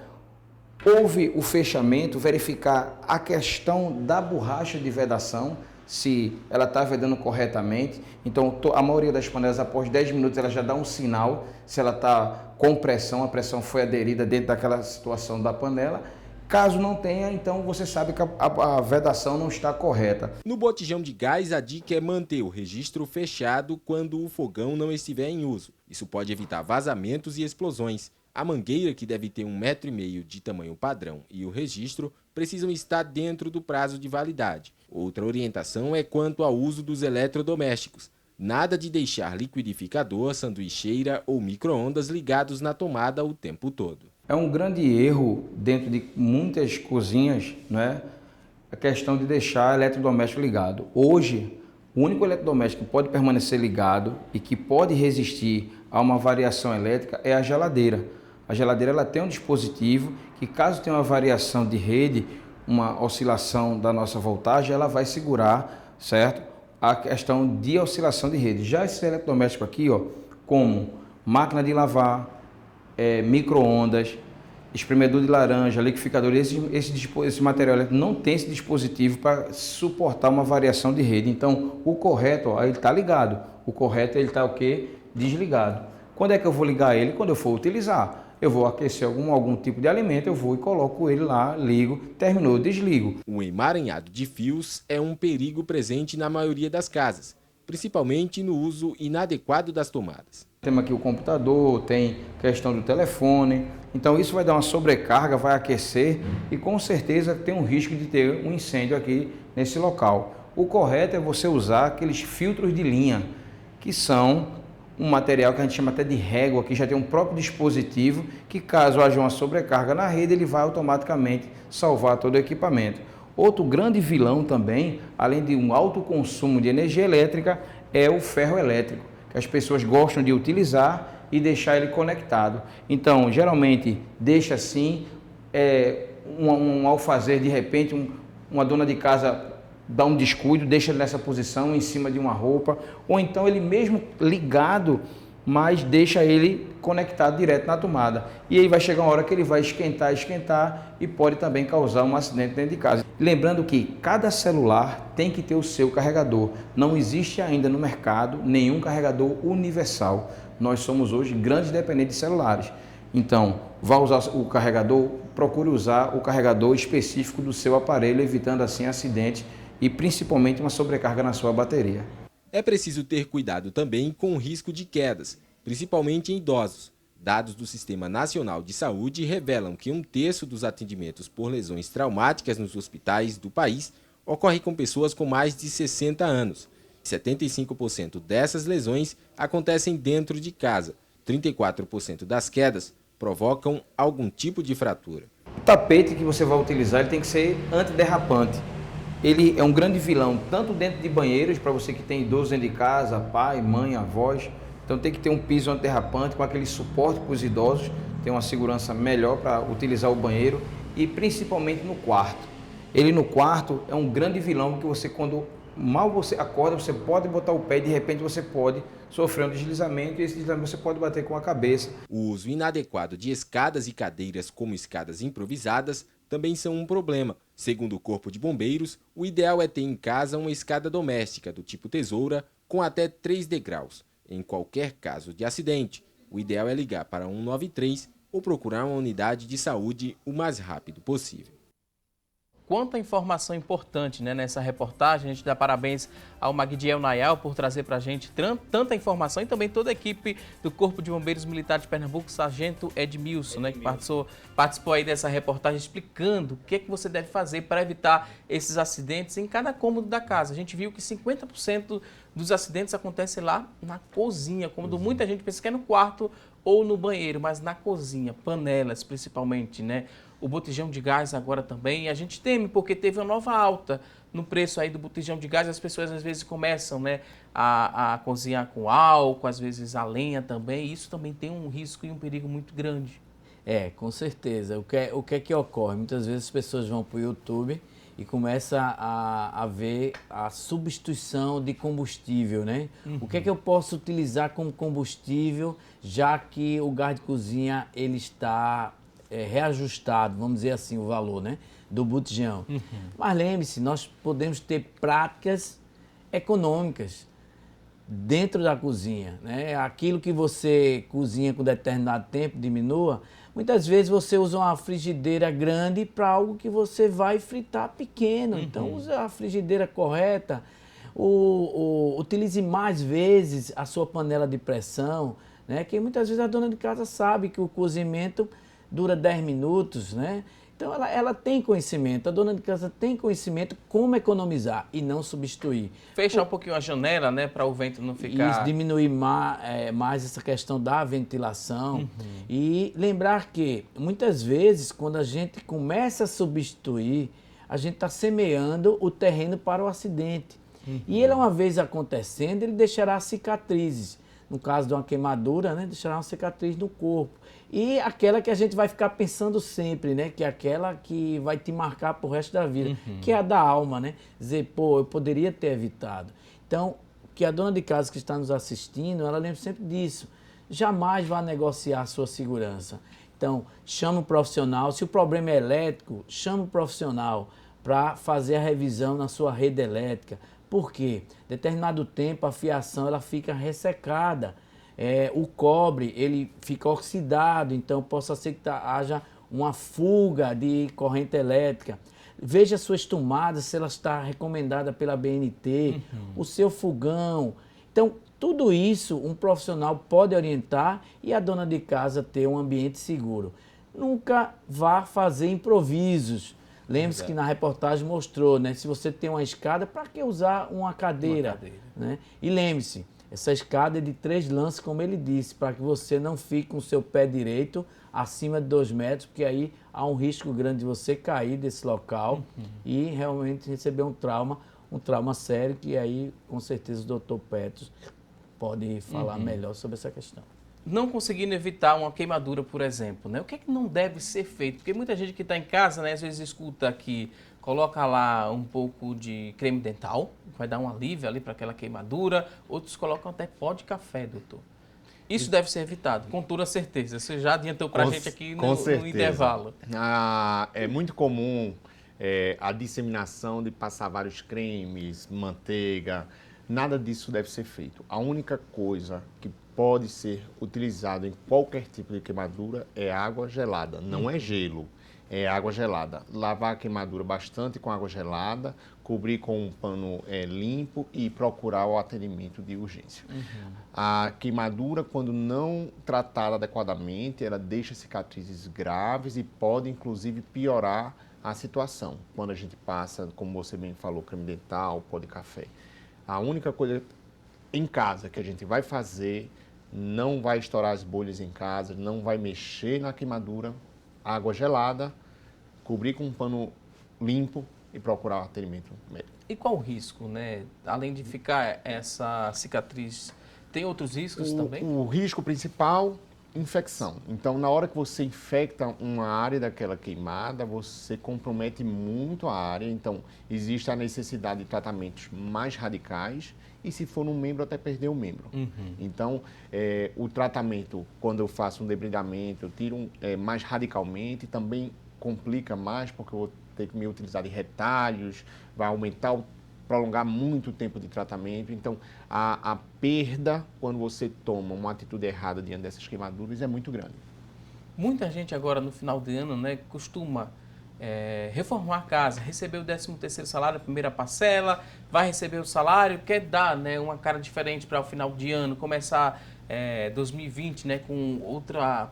houve o fechamento, verificar a questão da borracha de vedação, se ela está vedando corretamente. Então, a maioria das panelas, após 10 minutos, ela já dá um sinal, se ela está com pressão, a pressão foi aderida dentro daquela situação da panela. Caso não tenha, então você sabe que a vedação não está correta. No botijão de gás, a dica é manter o registro fechado quando o fogão não estiver em uso. Isso pode evitar vazamentos e explosões. A mangueira, que deve ter 1,5 m de tamanho padrão, e o registro precisam estar dentro do prazo de validade. Outra orientação é quanto ao uso dos eletrodomésticos. Nada de deixar liquidificador, sanduicheira ou micro-ondas ligados na tomada o tempo todo. É um grande erro dentro de muitas cozinhas, né? A questão de deixar eletrodoméstico ligado. Hoje, o único eletrodoméstico que pode permanecer ligado e que pode resistir a uma variação elétrica é a geladeira. A geladeira ela tem um dispositivo que, caso tenha uma variação de rede, uma oscilação da nossa voltagem, ela vai segurar, certo? A questão de oscilação de rede. Já esse eletrodoméstico aqui, como máquina de lavar, micro-ondas, espremedor de laranja, liquidificador, esse material elétrico não tem esse dispositivo para suportar uma variação de rede. Então, o correto, ele está ligado. O correto, ele está o quê? Desligado. Quando é que eu vou ligar ele? Quando eu for utilizar. Eu vou aquecer algum tipo de alimento, eu vou e coloco ele lá, ligo, terminou, eu desligo. O emaranhado de fios é um perigo presente na maioria das casas, principalmente no uso inadequado das tomadas. Temos aqui o computador, tem questão do telefone, então isso vai dar uma sobrecarga, vai aquecer e com certeza tem um risco de ter um incêndio aqui nesse local. O correto é você usar aqueles filtros de linha, que são um material que a gente chama até de régua, que já tem um próprio dispositivo, que caso haja uma sobrecarga na rede, ele vai automaticamente salvar todo o equipamento. Outro grande vilão também, além de um alto consumo de energia elétrica, é o ferro elétrico, que as pessoas gostam de utilizar e deixar ele conectado. Então, geralmente, deixa assim, um alfazer, de repente, uma dona de casa dá um descuido, deixa ele nessa posição, em cima de uma roupa, ou então ele mesmo ligado, mas deixa ele conectado direto na tomada. E aí vai chegar uma hora que ele vai esquentar e pode também causar um acidente dentro de casa. Lembrando que cada celular tem que ter o seu carregador. Não existe ainda no mercado nenhum carregador universal. Nós somos hoje grandes dependentes de celulares. Então, vá usar o carregador, procure usar o carregador específico do seu aparelho, evitando assim acidentes e principalmente uma sobrecarga na sua bateria. É preciso ter cuidado também com o risco de quedas, principalmente em idosos. Dados do Sistema Nacional de Saúde revelam que 1/3 dos atendimentos por lesões traumáticas nos hospitais do país ocorre com pessoas com mais de 60 anos. 75% dessas lesões acontecem dentro de casa. 34% das quedas provocam algum tipo de fratura. O tapete que você vai utilizar ele tem que ser antiderrapante. Ele é um grande vilão, tanto dentro de banheiros, para você que tem idoso dentro de casa, pai, mãe, avós. Então tem que ter um piso antiderrapante com aquele suporte para os idosos, ter uma segurança melhor para utilizar o banheiro e principalmente no quarto. Ele no quarto é um grande vilão, porque você, quando mal você acorda, você pode botar o pé e de repente você pode sofrer um deslizamento e esse deslizamento você pode bater com a cabeça. O uso inadequado de escadas e cadeiras, como escadas improvisadas, também são um problema. Segundo o Corpo de Bombeiros, o ideal é ter em casa uma escada doméstica do tipo tesoura com até 3 degraus. Em qualquer caso de acidente, o ideal é ligar para 193 ou procurar uma unidade de saúde o mais rápido possível. Quanta informação importante, né, nessa reportagem. A gente dá parabéns ao Magdiel Nayal por trazer para a gente tanta informação e também toda a equipe do Corpo de Bombeiros Militar de Pernambuco, Sargento Edmilson, né, que participou aí dessa reportagem explicando o que é que você deve fazer para evitar esses acidentes em cada cômodo da casa. A gente viu que 50% dos acidentes acontecem lá na cozinha, como muita gente pensa que é no quarto ou no banheiro, mas na cozinha, panelas principalmente, né? O botijão de gás agora também, e a gente teme porque teve uma nova alta no preço aí do botijão de gás, as pessoas às vezes começam, né, a cozinhar com álcool, às vezes a lenha também, e isso também tem um risco e um perigo muito grande. Com certeza. O que é que ocorre? Muitas vezes as pessoas vão para o YouTube e começam a ver a substituição de combustível, né? O que é que eu posso utilizar como combustível, já que o gás de cozinha ele está reajustado, vamos dizer assim, o valor, né, do botijão. Mas lembre-se, nós podemos ter práticas econômicas dentro da cozinha, né? Aquilo que você cozinha com determinado tempo, diminua. Muitas vezes você usa uma frigideira grande para algo que você vai fritar pequeno. Então, use a frigideira correta. Utilize mais vezes a sua panela de pressão, né? Que muitas vezes a dona de casa sabe que o cozimento dura 10 minutos, né? Então ela tem conhecimento, a dona de casa tem conhecimento como economizar e não substituir. Fechar um pouquinho a janela, né, para o vento não ficar... Isso, diminuir mais essa questão da ventilação e lembrar que muitas vezes quando a gente começa a substituir, a gente está semeando o terreno para o acidente. E ele, uma vez acontecendo, ele deixará cicatrizes. No caso de uma queimadura, né, deixará uma cicatriz no corpo. E aquela que a gente vai ficar pensando sempre, né, que é aquela que vai te marcar pro resto da vida, que é a da alma, né? Dizer, pô, eu poderia ter evitado. Então, que a dona de casa que está nos assistindo, ela lembre sempre disso. Jamais vá negociar a sua segurança. Então, chama um profissional. Se o problema é elétrico, chama um profissional para fazer a revisão na sua rede elétrica. Por quê? Determinado tempo a fiação ela fica ressecada, o cobre ele fica oxidado, então possa ser que haja uma fuga de corrente elétrica. Veja suas tomadas, se ela está recomendada pela BNT, o seu fogão. Então, tudo isso um profissional pode orientar e a dona de casa ter um ambiente seguro. Nunca vá fazer improvisos. Lembre-se que na reportagem mostrou, né? Se você tem uma escada, para que usar uma cadeira? Né? E lembre-se, essa escada é de 3 lances, como ele disse, para que você não fique com o seu pé direito acima de 2 metros, porque aí há um risco grande de você cair desse local e realmente receber um trauma sério, que aí com certeza o doutor Petros pode falar melhor sobre essa questão. Não conseguindo evitar uma queimadura, por exemplo, né? O que é que não deve ser feito? Porque muita gente que está em casa, né, às vezes escuta que coloca lá um pouco de creme dental, vai dar um alívio ali para aquela queimadura. Outros colocam até pó de café, doutor. Isso deve ser evitado, com toda certeza. Você já adiantou para a gente aqui no intervalo. É muito comum a disseminação de passar vários cremes, manteiga. Nada disso deve ser feito. A única coisa que pode ser utilizado em qualquer tipo de queimadura é água gelada, não é gelo. água gelada. Lavar a queimadura bastante com água gelada, cobrir com um pano limpo e procurar o atendimento de urgência. A queimadura, quando não tratada adequadamente, ela deixa cicatrizes graves e pode, inclusive, piorar a situação. Quando a gente passa, como você bem falou, creme dental, pó de café. A única coisa em casa que a gente vai fazer, não vai estourar as bolhas em casa, não vai mexer na queimadura, água gelada, cobrir com um pano limpo e procurar o atendimento médico. E qual o risco, né? Além de ficar essa cicatriz, tem outros riscos também? O risco principal, infecção. Então, na hora que você infecta uma área daquela queimada, você compromete muito a área. Então, existe a necessidade de tratamentos mais radicais e, se for num membro, até perder o membro. Então, o tratamento, quando eu faço um debridamento, eu tiro mais radicalmente, também complica mais, porque eu vou ter que me utilizar de retalhos, vai aumentar, prolongar muito o tempo de tratamento. Então, a perda, quando você toma uma atitude errada diante dessas queimaduras, é muito grande. Muita gente agora, no final de ano, né, costuma reformar a casa, receber o 13º salário, a primeira parcela, vai receber o salário, quer dar, né, uma cara diferente para o final de ano, começar 2020, né, com outra...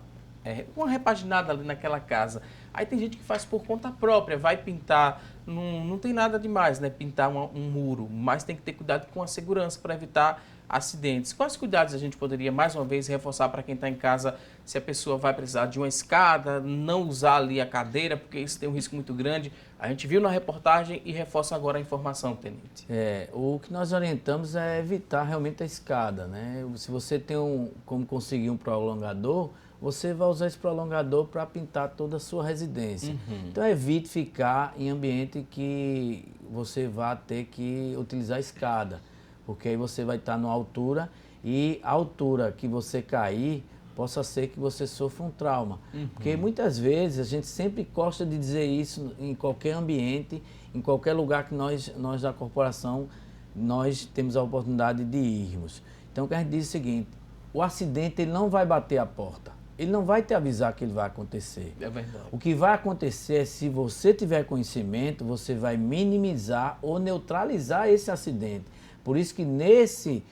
uma repaginada ali naquela casa. Aí tem gente que faz por conta própria, vai pintar, não tem nada demais, né? Pintar um muro, mas tem que ter cuidado com a segurança para evitar acidentes. Quais cuidados a gente poderia, mais uma vez, reforçar para quem está em casa, se a pessoa vai precisar de uma escada, não usar ali a cadeira, porque isso tem um risco muito grande. A gente viu na reportagem e reforça agora a informação, Tenente. O que nós orientamos é evitar realmente a escada, né? Se você tem como conseguir um prolongador, você vai usar esse prolongador para pintar toda a sua residência. Então, evite ficar em ambiente que você vá ter que utilizar a escada, porque aí você vai estar numa altura e a altura que você cair, possa ser que você sofra um trauma. Porque muitas vezes, a gente sempre gosta de dizer isso em qualquer ambiente, em qualquer lugar que nós da corporação, nós temos a oportunidade de irmos. Então, o que a gente diz é o seguinte, o acidente ele não vai bater a porta. Ele não vai te avisar que ele vai acontecer. É verdade. O que vai acontecer é, se você tiver conhecimento, você vai minimizar ou neutralizar esse acidente. Por isso que nesse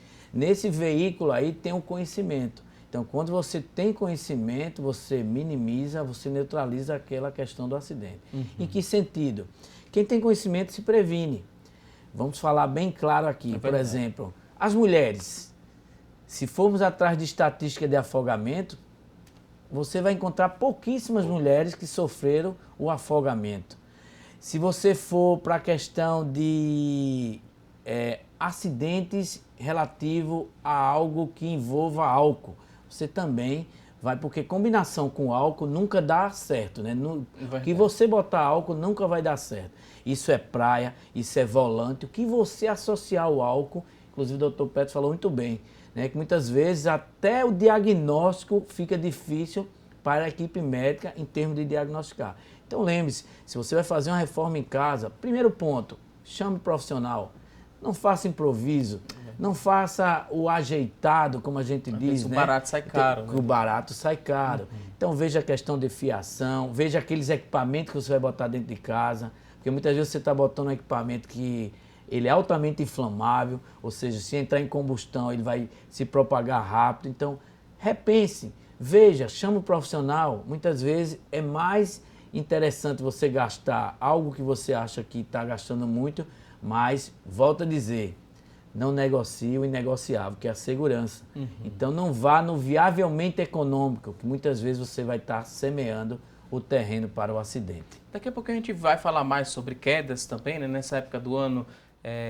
veículo aí tem um conhecimento. Então, quando você tem conhecimento, você minimiza, você neutraliza aquela questão do acidente. Em que sentido? Quem tem conhecimento se previne. Vamos falar bem claro aqui. Por exemplo, as mulheres. Se formos atrás de estatística de afogamento, você vai encontrar pouquíssimas mulheres que sofreram o afogamento. Se você for para a questão de acidentes relativo a algo que envolva álcool, você também vai, porque combinação com álcool nunca dá certo, né? Que você botar álcool nunca vai dar certo. Isso é praia, isso é volante, o que você associar ao álcool, inclusive o Dr. Petros falou muito bem, né, que muitas vezes até o diagnóstico fica difícil para a equipe médica em termos de diagnosticar. Então lembre-se, se você vai fazer uma reforma em casa, primeiro ponto, chame profissional, não faça improviso, não faça o ajeitado, como a gente diz, né? O barato sai caro. O barato sai caro. Então veja a questão de fiação, veja aqueles equipamentos que você vai botar dentro de casa, porque muitas vezes você está botando um equipamento que ele é altamente inflamável, ou seja, se entrar em combustão, ele vai se propagar rápido. Então, repense, veja, chame o profissional. Muitas vezes é mais interessante você gastar algo que você acha que está gastando muito, mas, volto a dizer, não negocie o inegociável, que é a segurança. Então, não vá no viavelmente econômico, que muitas vezes você vai estar semeando o terreno para o acidente. Daqui a pouco a gente vai falar mais sobre quedas também, né? Nessa época do ano.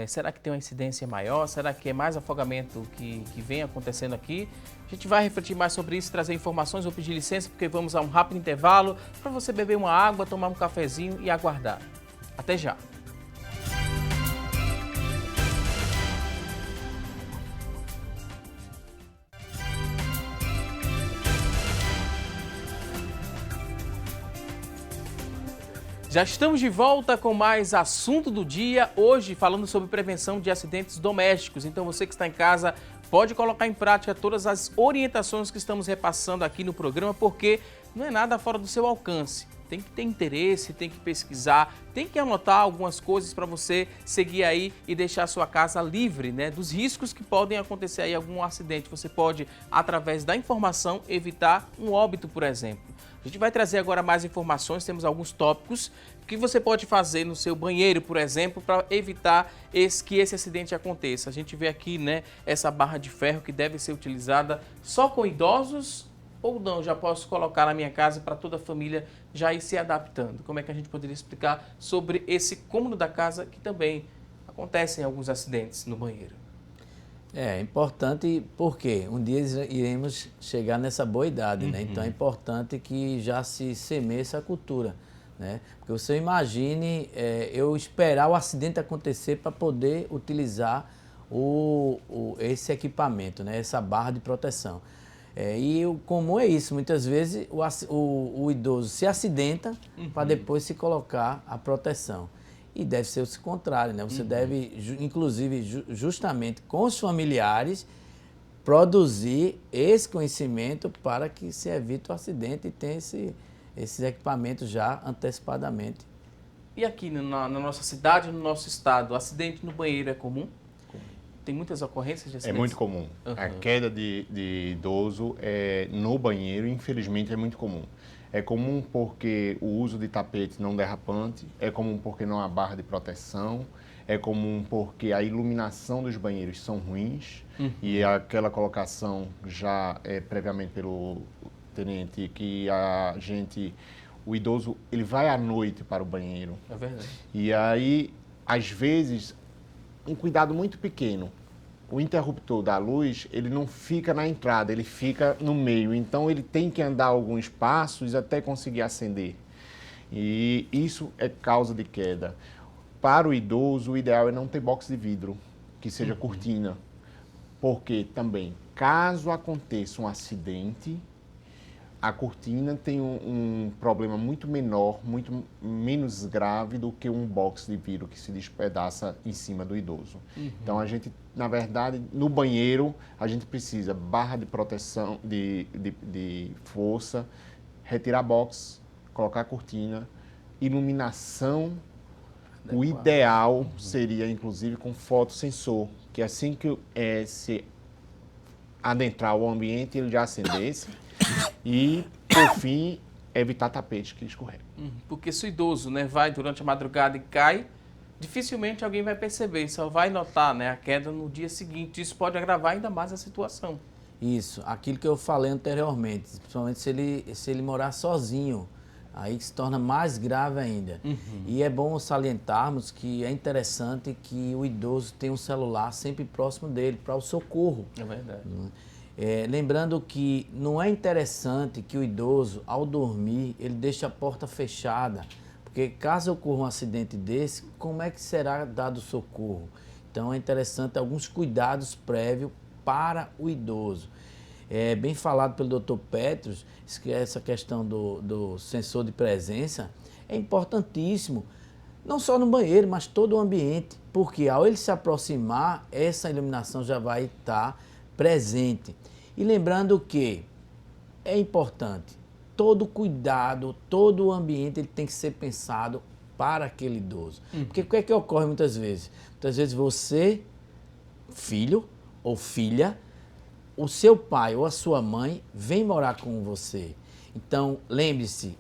Será que tem uma incidência maior? Será que é mais afogamento que vem acontecendo aqui? A gente vai refletir mais sobre isso, trazer informações. Vou pedir licença porque vamos a um rápido intervalo para você beber uma água, tomar um cafezinho e aguardar. Até já! Já estamos de volta com mais assunto do dia, hoje falando sobre prevenção de acidentes domésticos. Então você que está em casa pode colocar em prática todas as orientações que estamos repassando aqui no programa, porque não é nada fora do seu alcance. tem que ter interesse, tem que pesquisar, tem que anotar algumas coisas para você seguir aí e deixar a sua casa livre, né, dos riscos que podem acontecer aí, algum acidente. Você pode, através da informação, evitar um óbito, por exemplo. A gente vai trazer agora mais informações, temos alguns tópicos que você pode fazer no seu banheiro, por exemplo, para evitar que esse acidente aconteça. A gente vê aqui, né, essa barra de ferro que deve ser utilizada só com idosos ou não? Já posso colocar na minha casa para toda a família já ir se adaptando? Como é que a gente poderia explicar sobre esse cômodo da casa que também acontecem alguns acidentes no banheiro? É importante porque um dia iremos chegar nessa boa idade, né? Então é importante que já se semeie essa cultura, né? Porque você imagine eu esperar o acidente acontecer para poder utilizar esse equipamento, né? Essa barra de proteção. E o comum é isso, muitas vezes o idoso se acidenta para depois se colocar a proteção. E deve ser o contrário, né? Você deve, inclusive, justamente com os familiares, produzir esse conhecimento para que se evite o acidente e tenha esses equipamentos já antecipadamente. E aqui na nossa cidade, no nosso estado, o acidente no banheiro é comum? Tem muitas ocorrências de acidentes? É muito comum. A queda de idoso no banheiro, infelizmente, é muito comum. É comum porque o uso de tapete não derrapante, é comum porque não há barra de proteção, é comum porque a iluminação dos banheiros são ruins e aquela colocação já previamente pelo tenente que o idoso, ele vai à noite para o banheiro. É verdade. E aí, às vezes, um cuidado muito pequeno. O interruptor da luz, ele não fica na entrada, ele fica no meio. Então, ele tem que andar alguns passos até conseguir acender. E isso é causa de queda. Para o idoso, o ideal é não ter box de vidro, que seja cortina. Porque também, caso aconteça um acidente, a cortina tem um problema muito menor, muito menos grave do que um box de vidro que se despedaça em cima do idoso. Então, a gente, na verdade, no banheiro, a gente precisa barra de proteção, de força, retirar box, colocar cortina, iluminação. O ideal seria, inclusive, com fotossensor, que assim que se adentrar o ambiente, ele já acendesse. E, por fim, evitar tapetes que escorregam. Porque se o idoso, né, vai durante a madrugada e cai, dificilmente alguém vai perceber, só vai notar, né, a queda no dia seguinte. Isso pode agravar ainda mais a situação. Isso, aquilo que eu falei anteriormente, principalmente se ele morar sozinho, aí se torna mais grave ainda. E é bom salientarmos que é interessante que o idoso tenha um celular sempre próximo dele, para o socorro. É verdade. Lembrando que não é interessante que o idoso, ao dormir, ele deixe a porta fechada, porque caso ocorra um acidente desse, como é que será dado socorro? Então é interessante alguns cuidados prévios para o idoso. É bem falado pelo Dr. Petros, que essa questão do sensor de presença é importantíssimo, não só no banheiro, mas todo o ambiente, porque ao ele se aproximar, essa iluminação já vai estar presente. E lembrando que é importante, todo cuidado, todo o ambiente ele tem que ser pensado para aquele idoso. Porque o que é que ocorre muitas vezes? Muitas vezes você, filho ou filha, o seu pai ou a sua mãe vem morar com você. Então, lembre-se,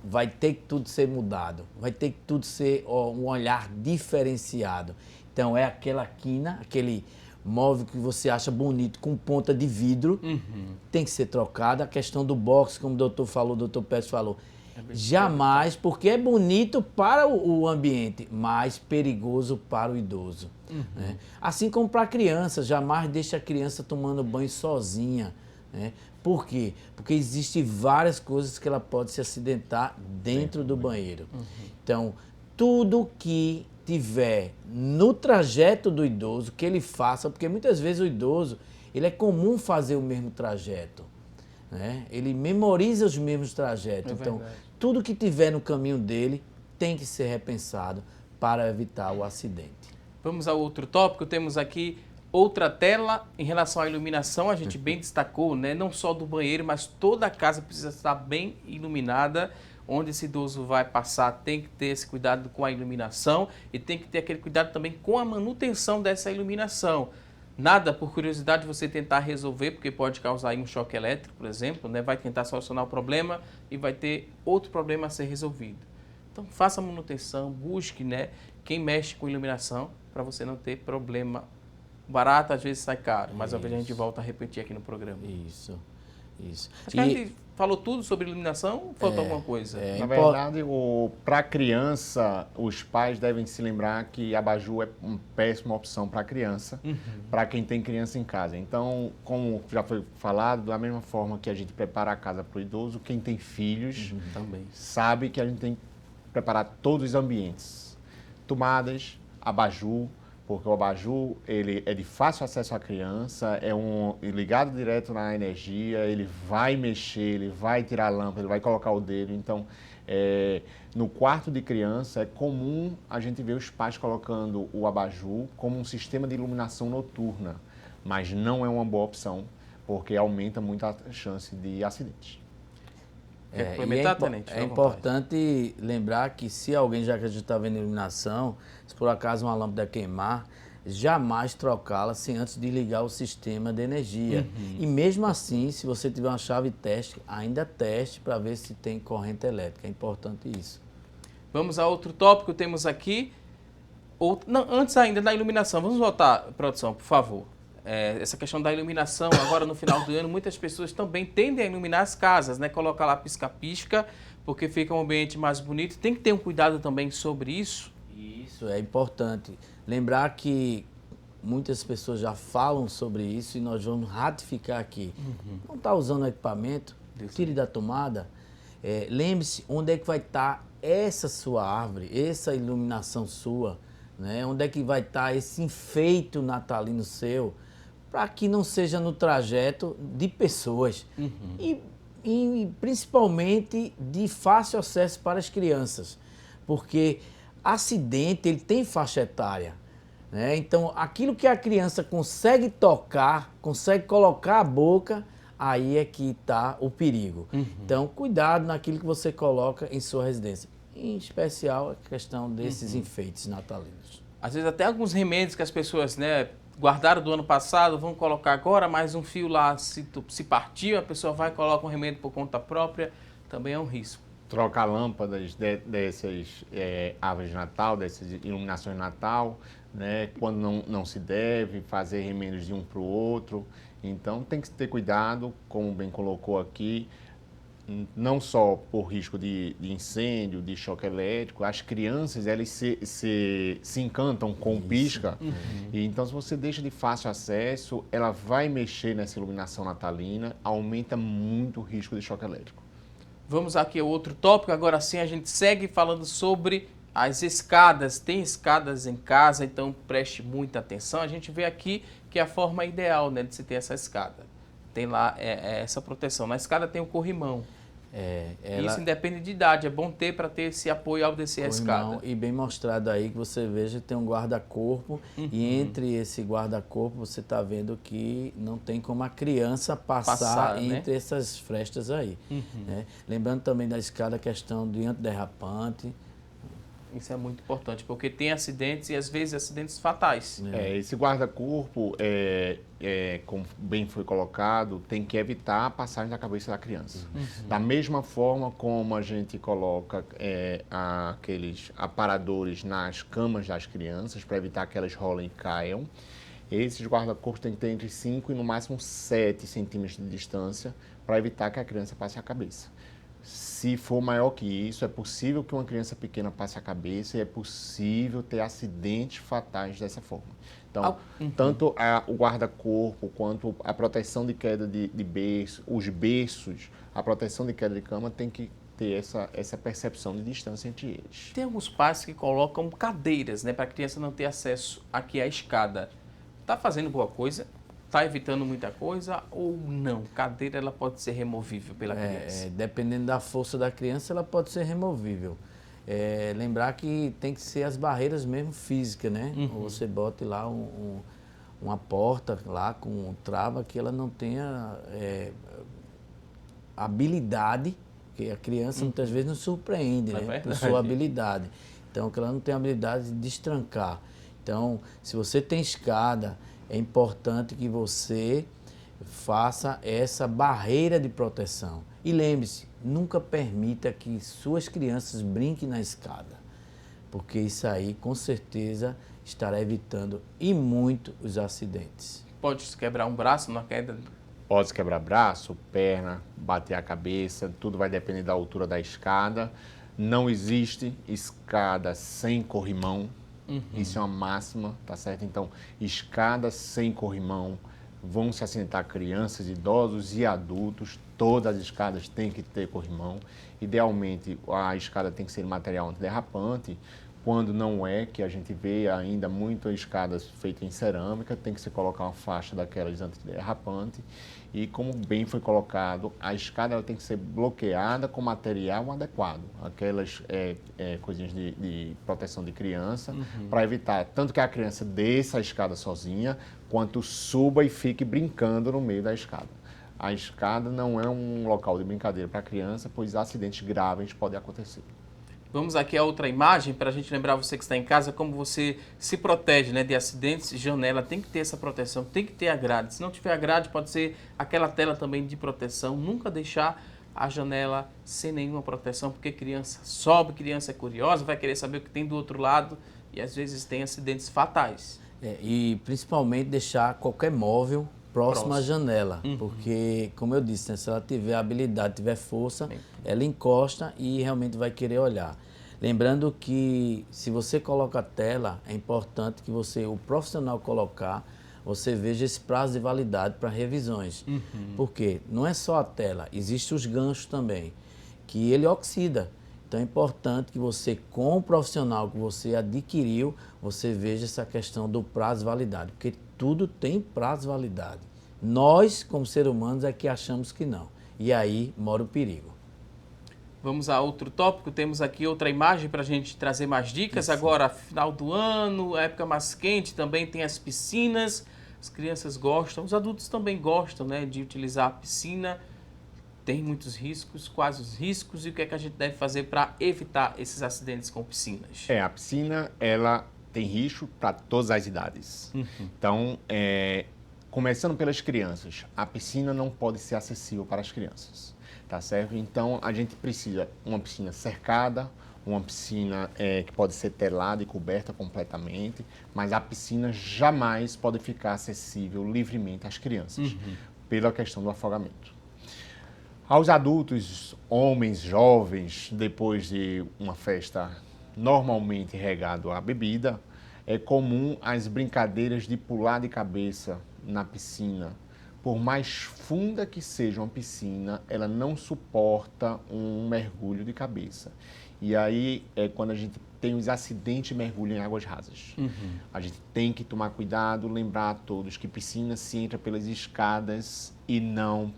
vai ter que tudo ser mudado, vai ter que tudo ser um olhar diferenciado. Então, é aquela quina, aquele móvel que você acha bonito com ponta de vidro, tem que ser trocado. A questão do box, como o doutor falou, o doutor Pérez falou, jamais, porque é bonito para o ambiente, mas perigoso para o idoso. Né? Assim como para a criança, jamais deixe a criança tomando banho sozinha. Né? Por quê? Porque existem várias coisas que ela pode se acidentar dentro do banheiro. Então, tudo que tiver no trajeto do idoso, que ele faça, porque muitas vezes o idoso, ele é comum fazer o mesmo trajeto, né? Ele memoriza os mesmos trajetos. Então, tudo que tiver no caminho dele tem que ser repensado para evitar o acidente. Vamos ao outro tópico, temos aqui outra tela em relação à iluminação, a gente bem destacou, né? Não só do banheiro, mas toda a casa precisa estar bem iluminada. onde esse idoso vai passar, tem que ter esse cuidado com a iluminação e tem que ter aquele cuidado também com a manutenção dessa iluminação. Nada por curiosidade você tentar resolver, porque pode causar aí um choque elétrico, por exemplo, né? Vai tentar solucionar o problema e vai ter outro problema a ser resolvido. Então faça a manutenção, busque, né, quem mexe com iluminação para você não ter problema. Barato às vezes sai caro, mas às vezes a gente volta a repetir aqui no programa. Isso. Acho que a gente falou tudo sobre iluminação ou faltou alguma coisa? Na verdade, para a criança, os pais devem se lembrar que abajur é uma péssima opção para a criança, para quem tem criança em casa. Então, como já foi falado, da mesma forma que a gente prepara a casa para o idoso, quem tem filhos Também. sabe que a gente tem que preparar todos os ambientes. Tomadas, abajur, porque o abajur ele é de fácil acesso à criança, ligado direto na energia, ele vai mexer, ele vai tirar a lâmpada, ele vai colocar o dedo. Então, no quarto de criança é comum a gente ver os pais colocando o abajur como um sistema de iluminação noturna, mas não é uma boa opção, porque aumenta muito a chance de acidentes. Quer complementar, Tenente? É importante lembrar que se alguém, já que a gente está vendo iluminação, se por acaso uma lâmpada queimar, jamais trocá-la sem antes de ligar o sistema de energia. E mesmo assim, se você tiver uma chave teste, ainda teste para ver se tem corrente elétrica. É importante isso. Vamos a outro tópico, temos aqui. Não, antes ainda da iluminação, vamos voltar, produção, por favor. Essa questão da iluminação, agora no final do ano, muitas pessoas também tendem a iluminar as casas, né? Colocar lá pisca-pisca, porque fica um ambiente mais bonito. Tem que ter um cuidado também sobre isso. Isso é importante. Lembrar que muitas pessoas já falam sobre isso e nós vamos ratificar aqui. Não está usando o equipamento, tire da tomada. Lembre-se onde é que vai estar essa sua árvore, essa iluminação sua, né? Onde é que vai estar esse enfeite natalino seu, para que não seja no trajeto de pessoas e principalmente de fácil acesso para as crianças, porque acidente ele tem faixa etária, né? Então aquilo que a criança consegue tocar, consegue colocar a boca, aí é que está o perigo. Então cuidado naquilo que você coloca em sua residência, em especial a questão desses enfeites natalinos. Às vezes até alguns remédios que as pessoas, né, guardaram do ano passado, vão colocar agora, mais um fio lá se partiu, a pessoa vai e coloca um remédio por conta própria, também é um risco. Trocar lâmpadas dessas árvores de Natal, dessas iluminações de Natal, né, quando não se deve, fazer remendos de um para o outro. Então tem que ter cuidado, como bem colocou aqui, não só por risco de incêndio, de choque elétrico. As crianças elas se encantam com o pisca, e então se você deixa de fácil acesso, ela vai mexer nessa iluminação natalina, aumenta muito o risco de choque elétrico. Vamos aqui a outro tópico, agora sim a gente segue falando sobre as escadas. Tem escadas em casa, então preste muita atenção. A gente vê aqui que é a forma ideal, né, de se ter essa escada. Tem lá essa proteção. Na escada tem o corrimão. Isso independe de idade, é bom ter para ter esse apoio ao descer a escada. E bem mostrado aí que você veja que tem um guarda-corpo e entre esse guarda-corpo você está vendo que não tem como a criança passar entre, né, essas frestas aí. Né? Lembrando também da escada a questão do antiderrapante. Isso é muito importante, porque tem acidentes e às vezes acidentes fatais. Esse guarda-corpo, como bem foi colocado, tem que evitar a passagem da cabeça da criança. Da mesma forma como a gente coloca aqueles aparadores nas camas das crianças, para evitar que elas rolem e caiam, esses guarda-corpos têm que ter entre 5 e no máximo 7 centímetros de distância, para evitar que a criança passe a cabeça. Se for maior que isso, é possível que uma criança pequena passe a cabeça e é possível ter acidentes fatais dessa forma. Então, tanto o guarda-corpo quanto a proteção de queda de berço, os berços, a proteção de queda de cama tem que ter essa percepção de distância entre eles. Tem alguns pais que colocam cadeiras, né, para a criança não ter acesso aqui à escada. Está fazendo boa coisa? Está evitando muita coisa ou não? Cadeira ela pode ser removível pela criança? Dependendo da força da criança, ela pode ser removível. Lembrar que tem que ser as barreiras mesmo físicas, né? Você bote lá uma porta lá com trava que ela não tenha habilidade, porque a criança muitas vezes nos surpreende, né? Por verdade. sua habilidade. Então, que ela não tem a habilidade de destrancar. Então, se você tem escada, é importante que você faça essa barreira de proteção. E lembre-se, nunca permita que suas crianças brinquem na escada, porque isso aí, com certeza, estará evitando e muito os acidentes. Pode se quebrar um braço na queda? Pode quebrar braço, perna, bater a cabeça, tudo vai depender da altura da escada. Não existe escada sem corrimão, isso é uma máxima, tá certo? Então, escadas sem corrimão vão se acidentar crianças, idosos e adultos. Todas as escadas têm que ter corrimão. Idealmente, a escada tem que ser de material antiderrapante. Quando não é, que a gente vê ainda muitas escadas feitas em cerâmica, tem que se colocar uma faixa daquelas antiderrapante. E como bem foi colocado, a escada ela tem que ser bloqueada com material adequado. Aquelas coisinhas de proteção de criança, para evitar tanto que a criança desça a escada sozinha, quanto suba e fique brincando no meio da escada. A escada não é um local de brincadeira para a criança, pois acidentes graves podem acontecer. Vamos aqui a outra imagem para a gente lembrar você que está em casa como você se protege, né, de acidentes. Janela tem que ter essa proteção, tem que ter a grade. Se não tiver a grade, pode ser aquela tela também de proteção. Nunca deixar a janela sem nenhuma proteção, porque criança sobe, criança é curiosa, vai querer saber o que tem do outro lado e às vezes tem acidentes fatais. E principalmente deixar qualquer móvel próximo à janela, porque, como eu disse, né, se ela tiver habilidade, tiver força, ela encosta e realmente vai querer olhar. Lembrando que se você coloca a tela, é importante que o profissional colocar, você veja esse prazo de validade para revisões. Porque não é só a tela, existem os ganchos também, que ele oxida. Então é importante que você, com o profissional que você adquiriu, você veja essa questão do prazo de validade, porque tudo tem prazo de validade. Nós, como seres humanos, é que achamos que não. E aí mora o perigo. Vamos a outro tópico, temos aqui outra imagem para a gente trazer mais dicas. Isso. Agora, final do ano, época mais quente, também tem as piscinas, as crianças gostam, os adultos também gostam, né, de utilizar a piscina. Tem muitos riscos, quais os riscos e o que é que a gente deve fazer para evitar esses acidentes com piscinas? A piscina, ela tem risco para todas as idades. Então, começando pelas crianças, a piscina não pode ser acessível para as crianças, tá certo? Então, a gente precisa de uma piscina cercada, uma piscina que pode ser telada e coberta completamente, mas a piscina jamais pode ficar acessível livremente às crianças, pela questão do afogamento. Aos adultos, homens, jovens, depois de uma festa normalmente regado à bebida, é comum as brincadeiras de pular de cabeça na piscina. Por mais funda que seja uma piscina, ela não suporta um mergulho de cabeça. E aí é quando a gente tem os acidentes de mergulho em águas rasas. A gente tem que tomar cuidado, lembrar a todos que piscina se entra pelas escadas e não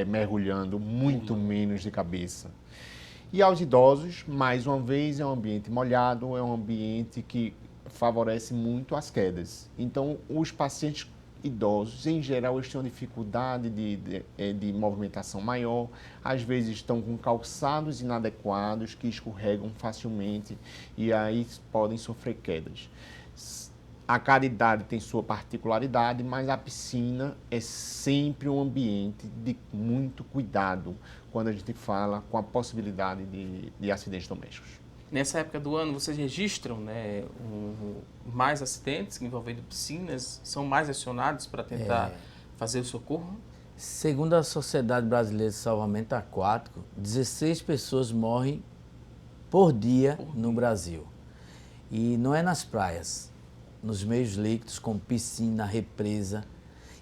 mergulhando, muito menos de cabeça. E aos idosos, mais uma vez, é um ambiente molhado, é um ambiente que favorece muito as quedas. Então, os pacientes idosos, em geral, eles têm uma dificuldade de movimentação maior, às vezes estão com calçados inadequados que escorregam facilmente e aí podem sofrer quedas. A cada idade tem sua particularidade, mas a piscina é sempre um ambiente de muito cuidado quando a gente fala com a possibilidade de acidentes domésticos. Nessa época do ano, vocês registram, né, mais acidentes envolvendo piscinas? São mais acionados para tentar fazer o socorro? Segundo a Sociedade Brasileira de Salvamento Aquático, 16 pessoas morrem por dia no Brasil. E não é nas praias, nos meios líquidos, como piscina, represa.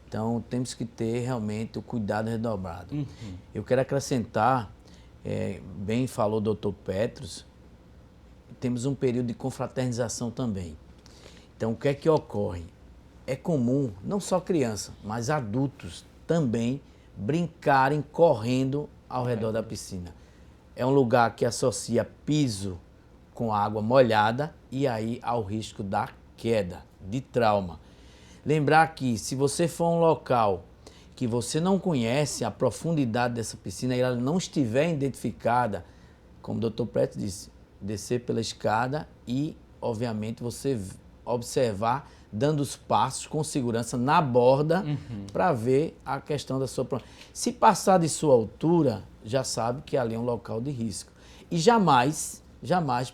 Então, temos que ter realmente o cuidado redobrado. Eu quero acrescentar, bem falou o Dr. Petros, temos um período de confraternização também. Então, o que é que ocorre? É comum, não só criança, mas adultos também brincarem correndo ao redor da piscina. É um lugar que associa piso com água molhada e aí ao risco da queda, de trauma. Lembrar que se você for a um local que você não conhece a profundidade dessa piscina e ela não estiver identificada, como o Dr. Preto disse, descer pela escada e, obviamente, você observar, dando os passos com segurança na borda para ver a questão da sua... Se passar de sua altura, já sabe que ali é um local de risco. E jamais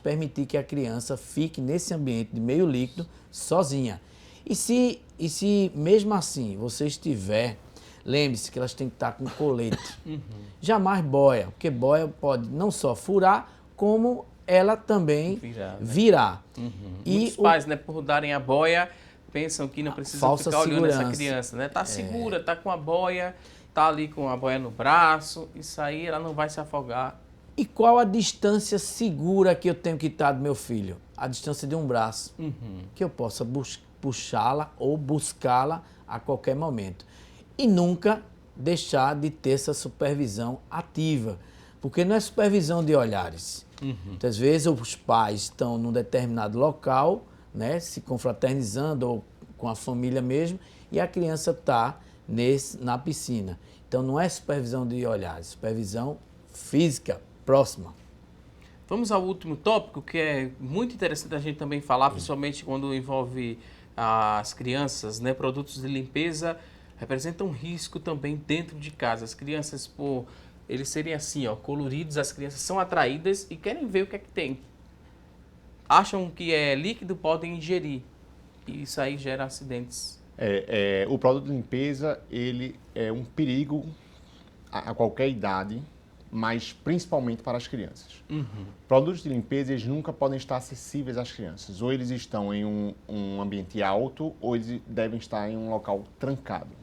permitir que a criança fique nesse ambiente de meio líquido sozinha. E se mesmo assim você estiver, lembre-se que elas têm que estar com colete. Jamais boia, porque boia pode não só furar, como ela também virar. E muitos pais, né, por darem a boia, pensam que não precisa ficar olhando essa criança, né? Tá segura, tá com a boia, tá ali com a boia no braço, isso aí ela não vai se afogar. E qual a distância segura que eu tenho que estar do meu filho? A distância de um braço, que eu possa puxá-la ou buscá-la a qualquer momento. E nunca deixar de ter essa supervisão ativa, porque não é supervisão de olhares. Muitas vezes os pais estão num determinado local, né, se confraternizando ou com a família mesmo, e a criança está na piscina. Então não é supervisão de olhares, supervisão física próxima. Vamos ao último tópico, que é muito interessante a gente também falar, principalmente quando envolve as crianças, né? Produtos de limpeza representam um risco também dentro de casa. As crianças, por eles serem assim, ó, coloridos, as crianças são atraídas e querem ver o que é que tem. Acham que é líquido, podem ingerir. E isso aí gera acidentes. O produto de limpeza, ele é um perigo a qualquer idade, mas principalmente para as crianças. Produtos de limpeza, eles nunca podem estar acessíveis às crianças. Ou eles estão em um ambiente alto, ou eles devem estar em um local trancado.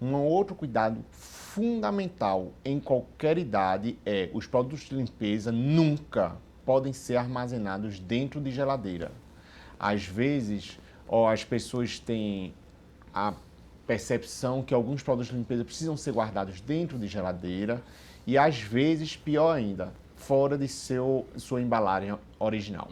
Um outro cuidado fundamental em qualquer idade é os produtos de limpeza nunca podem ser armazenados dentro de geladeira. Às vezes, as pessoas têm a percepção que alguns produtos de limpeza precisam ser guardados dentro de geladeira e, às vezes, pior ainda, fora de sua embalagem original.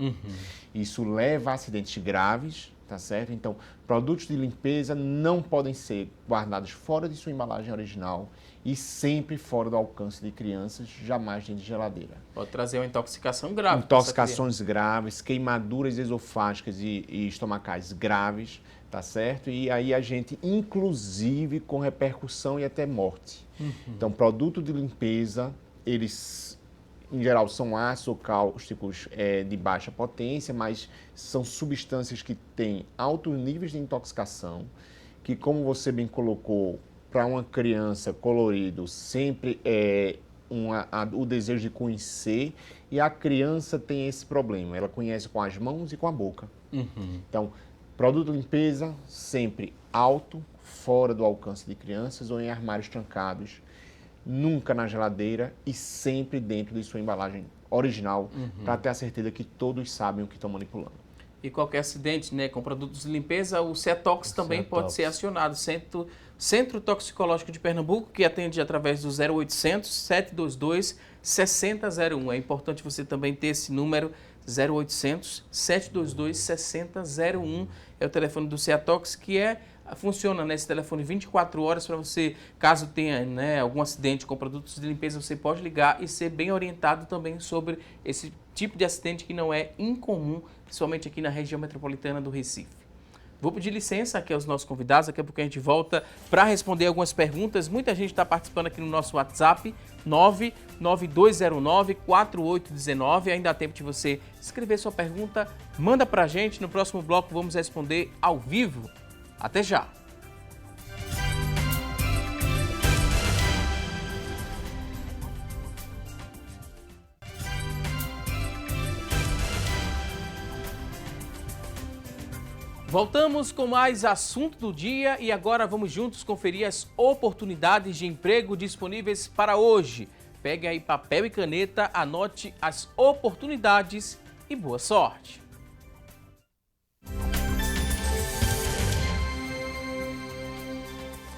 Isso leva a acidentes graves, tá certo? Então, produtos de limpeza não podem ser guardados fora de sua embalagem original e sempre fora do alcance de crianças, jamais dentro de geladeira. Pode trazer uma intoxicação grave. Intoxicações graves, queimaduras esofágicas e estomacais graves, tá certo? E aí a gente, inclusive, com repercussão e até morte. Então, produto de limpeza, eles, em geral, são ácidos ou cáusticos de baixa potência, mas são substâncias que têm altos níveis de intoxicação, que, como você bem colocou, para uma criança colorido, sempre é o desejo de conhecer, e a criança tem esse problema, ela conhece com as mãos e com a boca. Então, produto de limpeza sempre alto, fora do alcance de crianças ou em armários trancados, nunca na geladeira e sempre dentro de sua embalagem original, para ter a certeza que todos sabem o que estão manipulando. E qualquer acidente, né, com produtos de limpeza, o CETOX também pode ser acionado. Centro Toxicológico de Pernambuco, que atende através do 0800 722 6001. É importante você também ter esse número, 0800 722 6001. É o telefone do CETOX, que funciona nesse telefone 24 horas para você, caso tenha, né, algum acidente com produtos de limpeza, você pode ligar e ser bem orientado também sobre esse tipo de acidente que não é incomum, principalmente aqui na região metropolitana do Recife. Vou pedir licença aqui aos nossos convidados, daqui a pouco a gente volta para responder algumas perguntas. Muita gente está participando aqui no nosso WhatsApp, 99209-4819. Ainda há tempo de você escrever sua pergunta, manda para a gente. No próximo bloco vamos responder ao vivo. Até já! Voltamos com mais assunto do dia e agora vamos juntos conferir as oportunidades de emprego disponíveis para hoje. Pegue aí papel e caneta, anote as oportunidades e boa sorte!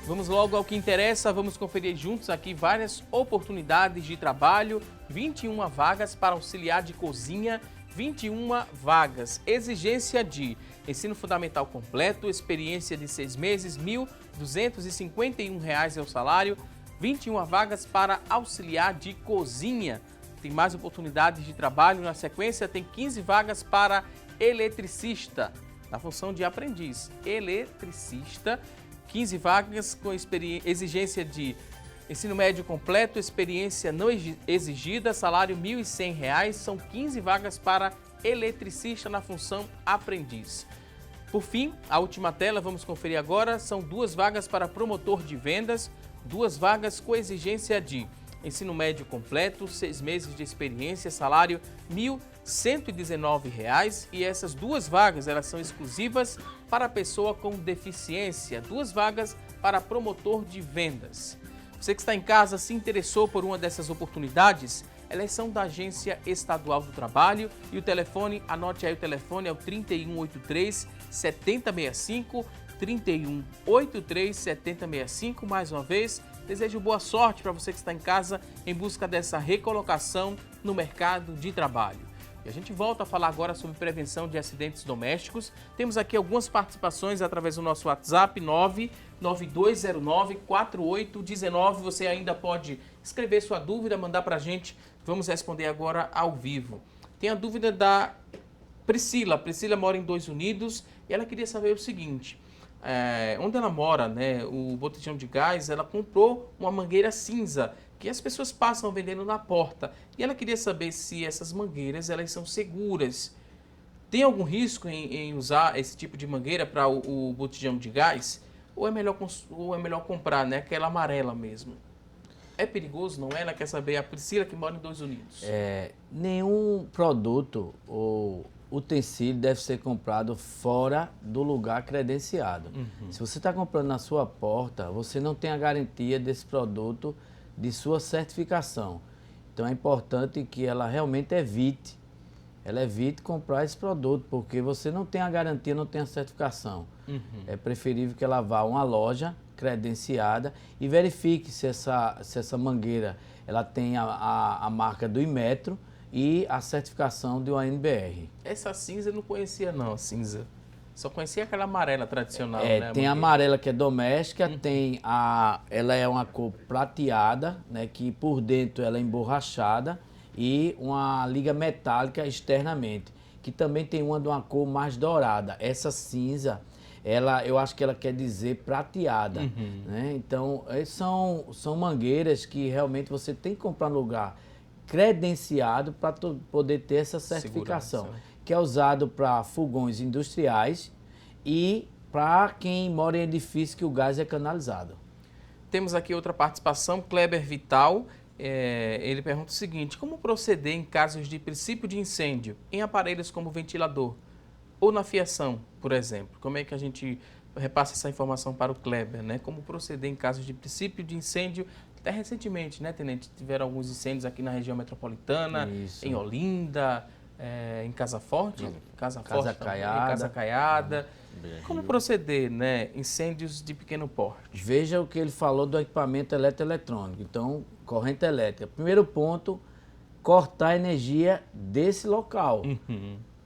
Vamos logo ao que interessa, vamos conferir juntos aqui várias oportunidades de trabalho, 21 vagas para auxiliar de cozinha 21 vagas. Exigência de ensino fundamental completo, experiência de 6 meses, R$ 1.251 é o salário, 21 vagas para auxiliar de cozinha. Tem mais oportunidades de trabalho. Na sequência, tem 15 vagas para eletricista, na função de aprendiz. Eletricista, 15 vagas com exigência de ensino médio completo, experiência não exigida, salário R$ 1.100. São 15 vagas para eletricista na função aprendiz. Por fim, a última tela, vamos conferir agora, são 2 vagas para promotor de vendas, 2 vagas com exigência de ensino médio completo, 6 meses de experiência, salário R$ 1.119. E essas 2 vagas, elas são exclusivas para pessoa com deficiência, 2 vagas para promotor de vendas. Você que está em casa se interessou por uma dessas oportunidades, elas são da Agência Estadual do Trabalho e o telefone, anote aí o telefone, é o 3183-7065, 3183-7065, mais uma vez. Desejo boa sorte para você que está em casa em busca dessa recolocação no mercado de trabalho. E a gente volta a falar agora sobre prevenção de acidentes domésticos. Temos aqui algumas participações através do nosso WhatsApp, 99209-4819. Você ainda pode escrever sua dúvida, mandar para a gente. Vamos responder agora ao vivo. Tem a dúvida da Priscila. A Priscila mora em Dois Unidos e ela queria saber o seguinte. Onde ela mora, né, o botijão de gás, ela comprou uma mangueira cinza que as pessoas passam vendendo na porta. E ela queria saber se essas mangueiras elas são seguras. Tem algum risco em usar esse tipo de mangueira para o botijão de gás? Ou é melhor comprar, né, aquela amarela mesmo? É perigoso, não é? Ela quer saber, a Priscila que mora em Dois Unidos. Nenhum produto ou utensílio deve ser comprado fora do lugar credenciado. Se você está comprando na sua porta, você não tem a garantia desse produto, de sua certificação. Então é importante que ela realmente evite comprar esse produto, porque você não tem a garantia, não tem a certificação. É preferível que ela vá a uma loja credenciada e verifique se essa mangueira ela tem a marca do Inmetro e a certificação de uma ANBR. Essa cinza eu não conhecia não, a cinza. Só conhecia aquela amarela tradicional, né? Tem a amarela que é doméstica, ela é uma cor prateada, né, que por dentro ela é emborrachada e uma liga metálica externamente, que também tem uma de uma cor mais dourada. Essa cinza, eu acho que ela quer dizer prateada, né? Então, são mangueiras que realmente você tem que comprar no lugar credenciado para poder ter essa certificação. Segurança. Que é usado para fogões industriais e para quem mora em edifício que o gás é canalizado. Temos aqui outra participação, Kleber Vital. Ele pergunta o seguinte: como proceder em casos de princípio de incêndio em aparelhos como ventilador ou na fiação, por exemplo? Como é que a gente repassa essa informação para o Kleber, né? Como proceder em casos de princípio de incêndio? Até recentemente, né, Tenente? Tiveram alguns incêndios aqui na região metropolitana, em Olinda, em Casa Forte, Casa Caiada. Como proceder, né? Incêndios de pequeno porte. Veja o que ele falou do equipamento eletroeletrônico. Então, corrente elétrica. Primeiro ponto, cortar a energia desse local.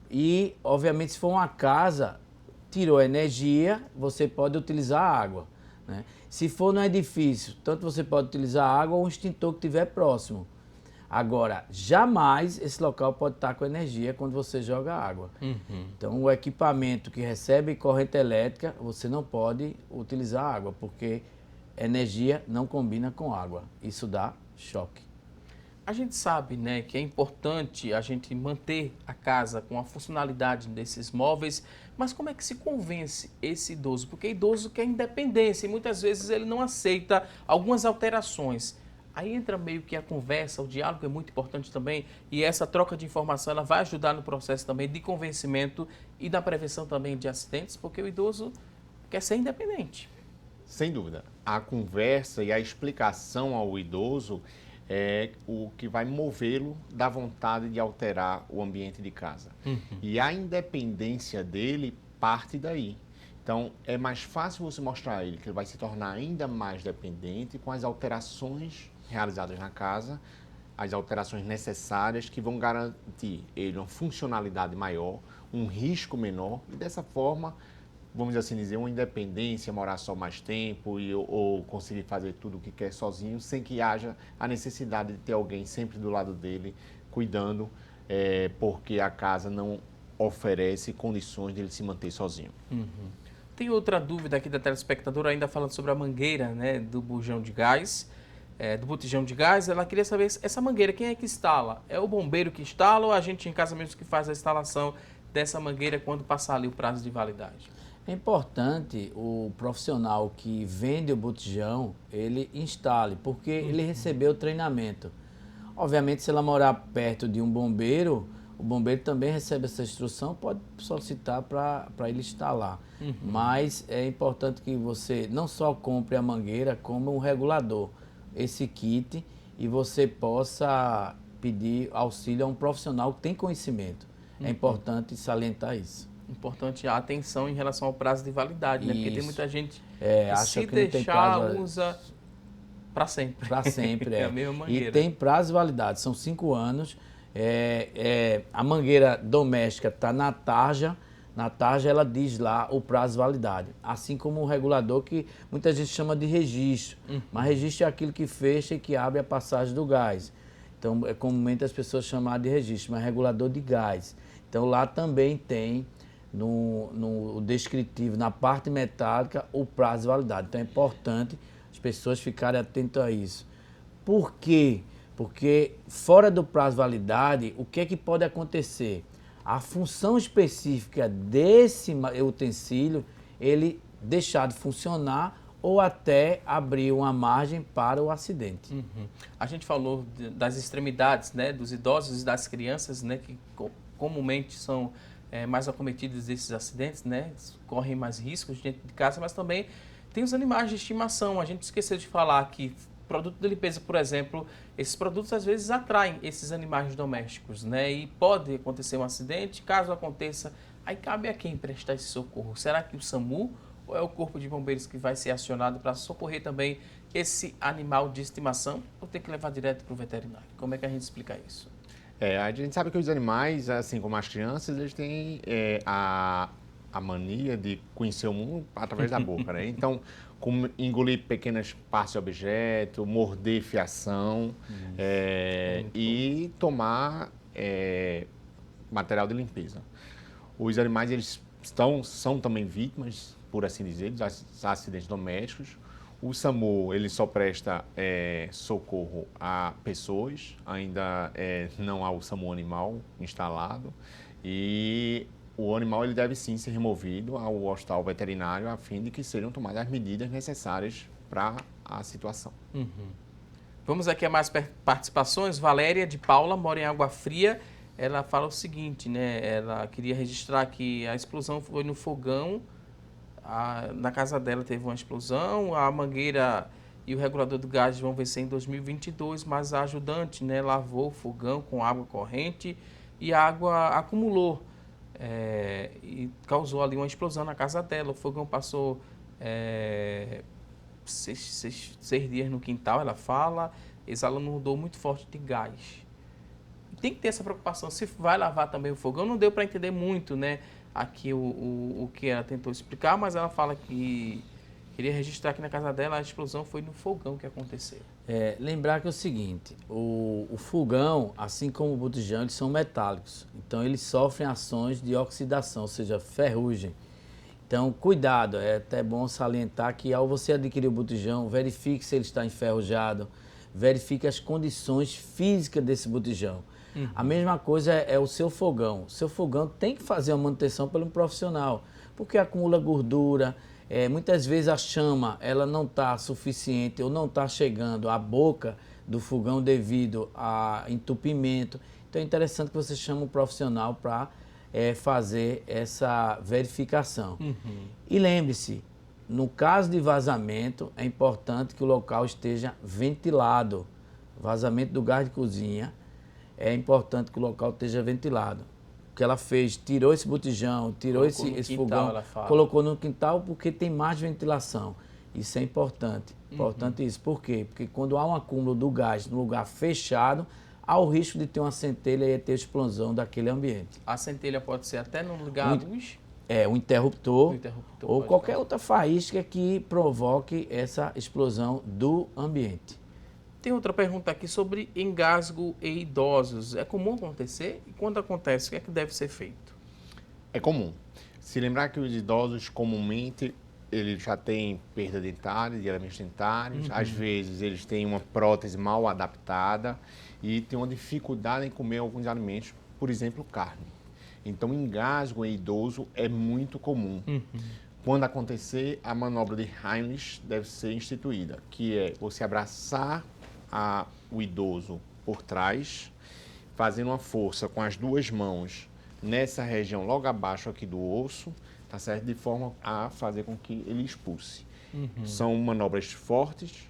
E, obviamente, se for uma casa, tirou a energia, você pode utilizar a água, né? Se for no edifício, tanto você pode utilizar a água ou um extintor que estiver próximo. Agora, jamais esse local pode estar com energia quando você joga água. Então, o equipamento que recebe corrente elétrica, você não pode utilizar água, porque energia não combina com água. Isso dá choque. A gente sabe, né, que é importante a gente manter a casa com a funcionalidade desses móveis, mas como é que se convence esse idoso? Porque idoso quer independência e muitas vezes ele não aceita algumas alterações. Aí entra meio que a conversa, o diálogo é muito importante também, e essa troca de informação ela vai ajudar no processo também de convencimento e da prevenção também de acidentes, porque o idoso quer ser independente. Sem dúvida. A conversa e a explicação ao idoso é o que vai movê-lo da vontade de alterar o ambiente de casa. E a independência dele parte daí. Então, é mais fácil você mostrar a ele que ele vai se tornar ainda mais dependente com as alterações realizadas na casa as alterações necessárias que vão garantir ele uma funcionalidade maior, um risco menor e dessa forma, vamos assim dizer, uma independência, morar só mais tempo ou conseguir fazer tudo o que quer sozinho, sem que haja a necessidade de ter alguém sempre do lado dele, cuidando, porque a casa não oferece condições de ele se manter sozinho. Tem outra dúvida aqui da telespectadora, ainda falando sobre a mangueira, né, do bujão de gás, do botijão de gás. Ela queria saber, essa mangueira, quem é que instala? É o bombeiro que instala ou a gente em casa mesmo que faz a instalação dessa mangueira quando passar ali o prazo de validade? É importante o profissional que vende o botijão, ele instale, porque ele recebeu treinamento. Obviamente, se ela morar perto de um bombeiro, o bombeiro também recebe essa instrução, pode solicitar para ele instalar. Mas é importante que você não só compre a mangueira, como um regulador, esse kit, e você possa pedir auxílio a um profissional que tem conhecimento. É importante salientar isso. Importante a atenção em relação ao prazo de validade, né? Porque tem muita gente que acha se que não tem deixar, prazo, usa para sempre. Para sempre, É a mesma mangueira. E tem prazo de validade, são 5 anos. A mangueira doméstica está na tarja ela diz lá o prazo de validade. Assim como o regulador, que muita gente chama de registro. Mas registro é aquilo que fecha e que abre a passagem do gás. Então, comumente as pessoas chamam de registro, mas regulador de gás. Então, lá também tem no descritivo, na parte metálica, o prazo de validade. Então é importante as pessoas ficarem atentas a isso. Por quê? Porque fora do prazo de validade, o que é que pode acontecer? A função específica desse utensílio, ele deixar de funcionar ou até abrir uma margem para o acidente. A gente falou das extremidades, né, dos idosos e das crianças, né, que comumente são mais acometidos desses acidentes, né? Correm mais riscos dentro de casa, mas também tem os animais de estimação. A gente esqueceu de falar que produto de limpeza, por exemplo, esses produtos às vezes atraem esses animais domésticos, né? E pode acontecer um acidente, caso aconteça, aí cabe a quem prestar esse socorro? Será que o SAMU ou é o Corpo de Bombeiros que vai ser acionado para socorrer também esse animal de estimação ou tem que levar direto para o veterinário? Como é que a gente explica isso? A gente sabe que os animais, assim como as crianças, eles têm a mania de conhecer o mundo através da boca, né? Então, como engolir pequenas partes de objeto, morder fiação e tomar material de limpeza. Os animais, eles são também vítimas, por assim dizer, dos acidentes domésticos. O SAMU, ele só presta socorro a pessoas, ainda não há o SAMU animal instalado. E o animal ele deve sim ser removido ao hospital veterinário a fim de que sejam tomadas as medidas necessárias para a situação. Vamos aqui a mais participações. Valéria de Paula, mora em Água Fria. Ela fala o seguinte, né? Ela queria registrar que a explosão foi no fogão. Na casa dela teve uma explosão, a mangueira e o regulador do gás vão vencer em 2022, mas a ajudante, né, lavou o fogão com água corrente e a água acumulou e causou ali uma explosão na casa dela. O fogão passou 6 dias no quintal, ela fala, exalando um odor muito forte de gás. Tem que ter essa preocupação, se vai lavar também o fogão, não deu para entender muito, né? Aqui o que ela tentou explicar, mas ela fala que queria registrar que na casa dela a explosão foi no fogão que aconteceu. Lembrar que é o seguinte, o fogão, assim como o botijão, eles são metálicos. Então eles sofrem ações de oxidação, ou seja, ferrugem. Então cuidado, é até bom salientar que ao você adquirir o botijão, verifique se ele está enferrujado, verifique as condições físicas desse botijão. A mesma coisa é o seu fogão. O seu fogão tem que fazer uma manutenção por um profissional, porque acumula gordura. Muitas vezes a chama ela não está suficiente ou não está chegando à boca do fogão devido a entupimento. Então é interessante que você chame um profissional para fazer essa verificação. E lembre-se, no caso de vazamento, é importante que o local esteja ventilado. Vazamento do gás de cozinha, é importante que o local esteja ventilado. O que ela fez, tirou esse botijão, tirou esse fogão, colocou no quintal porque tem mais ventilação. Isso é importante. Importante isso. Por quê? Porque quando há um acúmulo do gás no lugar fechado, há o risco de ter uma centelha e ter explosão daquele ambiente. A centelha pode ser até no lugar da luz? O interruptor, O interruptor ou pode qualquer causar. outra faísca que provoque essa explosão do ambiente. Tem outra pergunta aqui sobre engasgo em idosos. É comum acontecer? E quando acontece, o que é que deve ser feito? É comum. Se lembrar que os idosos, comumente, eles já têm perda dentária, de elementos dentários. Às vezes, eles têm uma prótese mal adaptada e têm uma dificuldade em comer alguns alimentos, por exemplo, carne. Então, engasgo em idoso é muito comum. Quando acontecer, a manobra de Heimlich deve ser instituída, que é você abraçar o idoso por trás, fazendo uma força com as duas mãos nessa região logo abaixo aqui do osso, tá certo? De forma a fazer com que ele expulse. São manobras fortes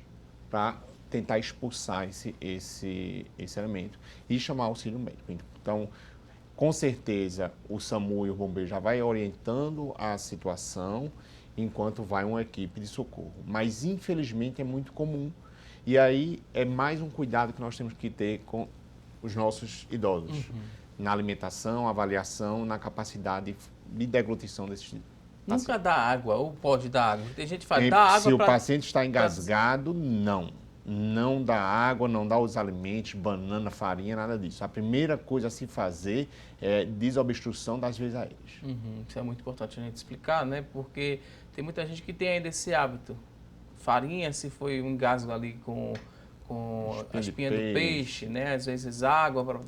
para tentar expulsar esse elemento e chamar auxílio médico. Então, com certeza, o SAMU e o bombeiro já vai orientando a situação enquanto vai uma equipe de socorro. Mas, infelizmente, é muito comum. E aí é mais um cuidado que nós temos que ter com os nossos idosos. Na alimentação, avaliação, na capacidade de deglutição desses Nunca dá água, ou pode dar água. Tem gente que fala, dá água Se o pra... paciente está engasgado, não. Não dá água, não dá os alimentos, banana, farinha, nada disso. A primeira coisa a se fazer é desobstrução das vias aéreas. Isso é muito importante a gente explicar, né? Porque tem muita gente que tem ainda esse hábito. Farinha, se foi um engasgo ali com a espinha do peixe, né? Às vezes água para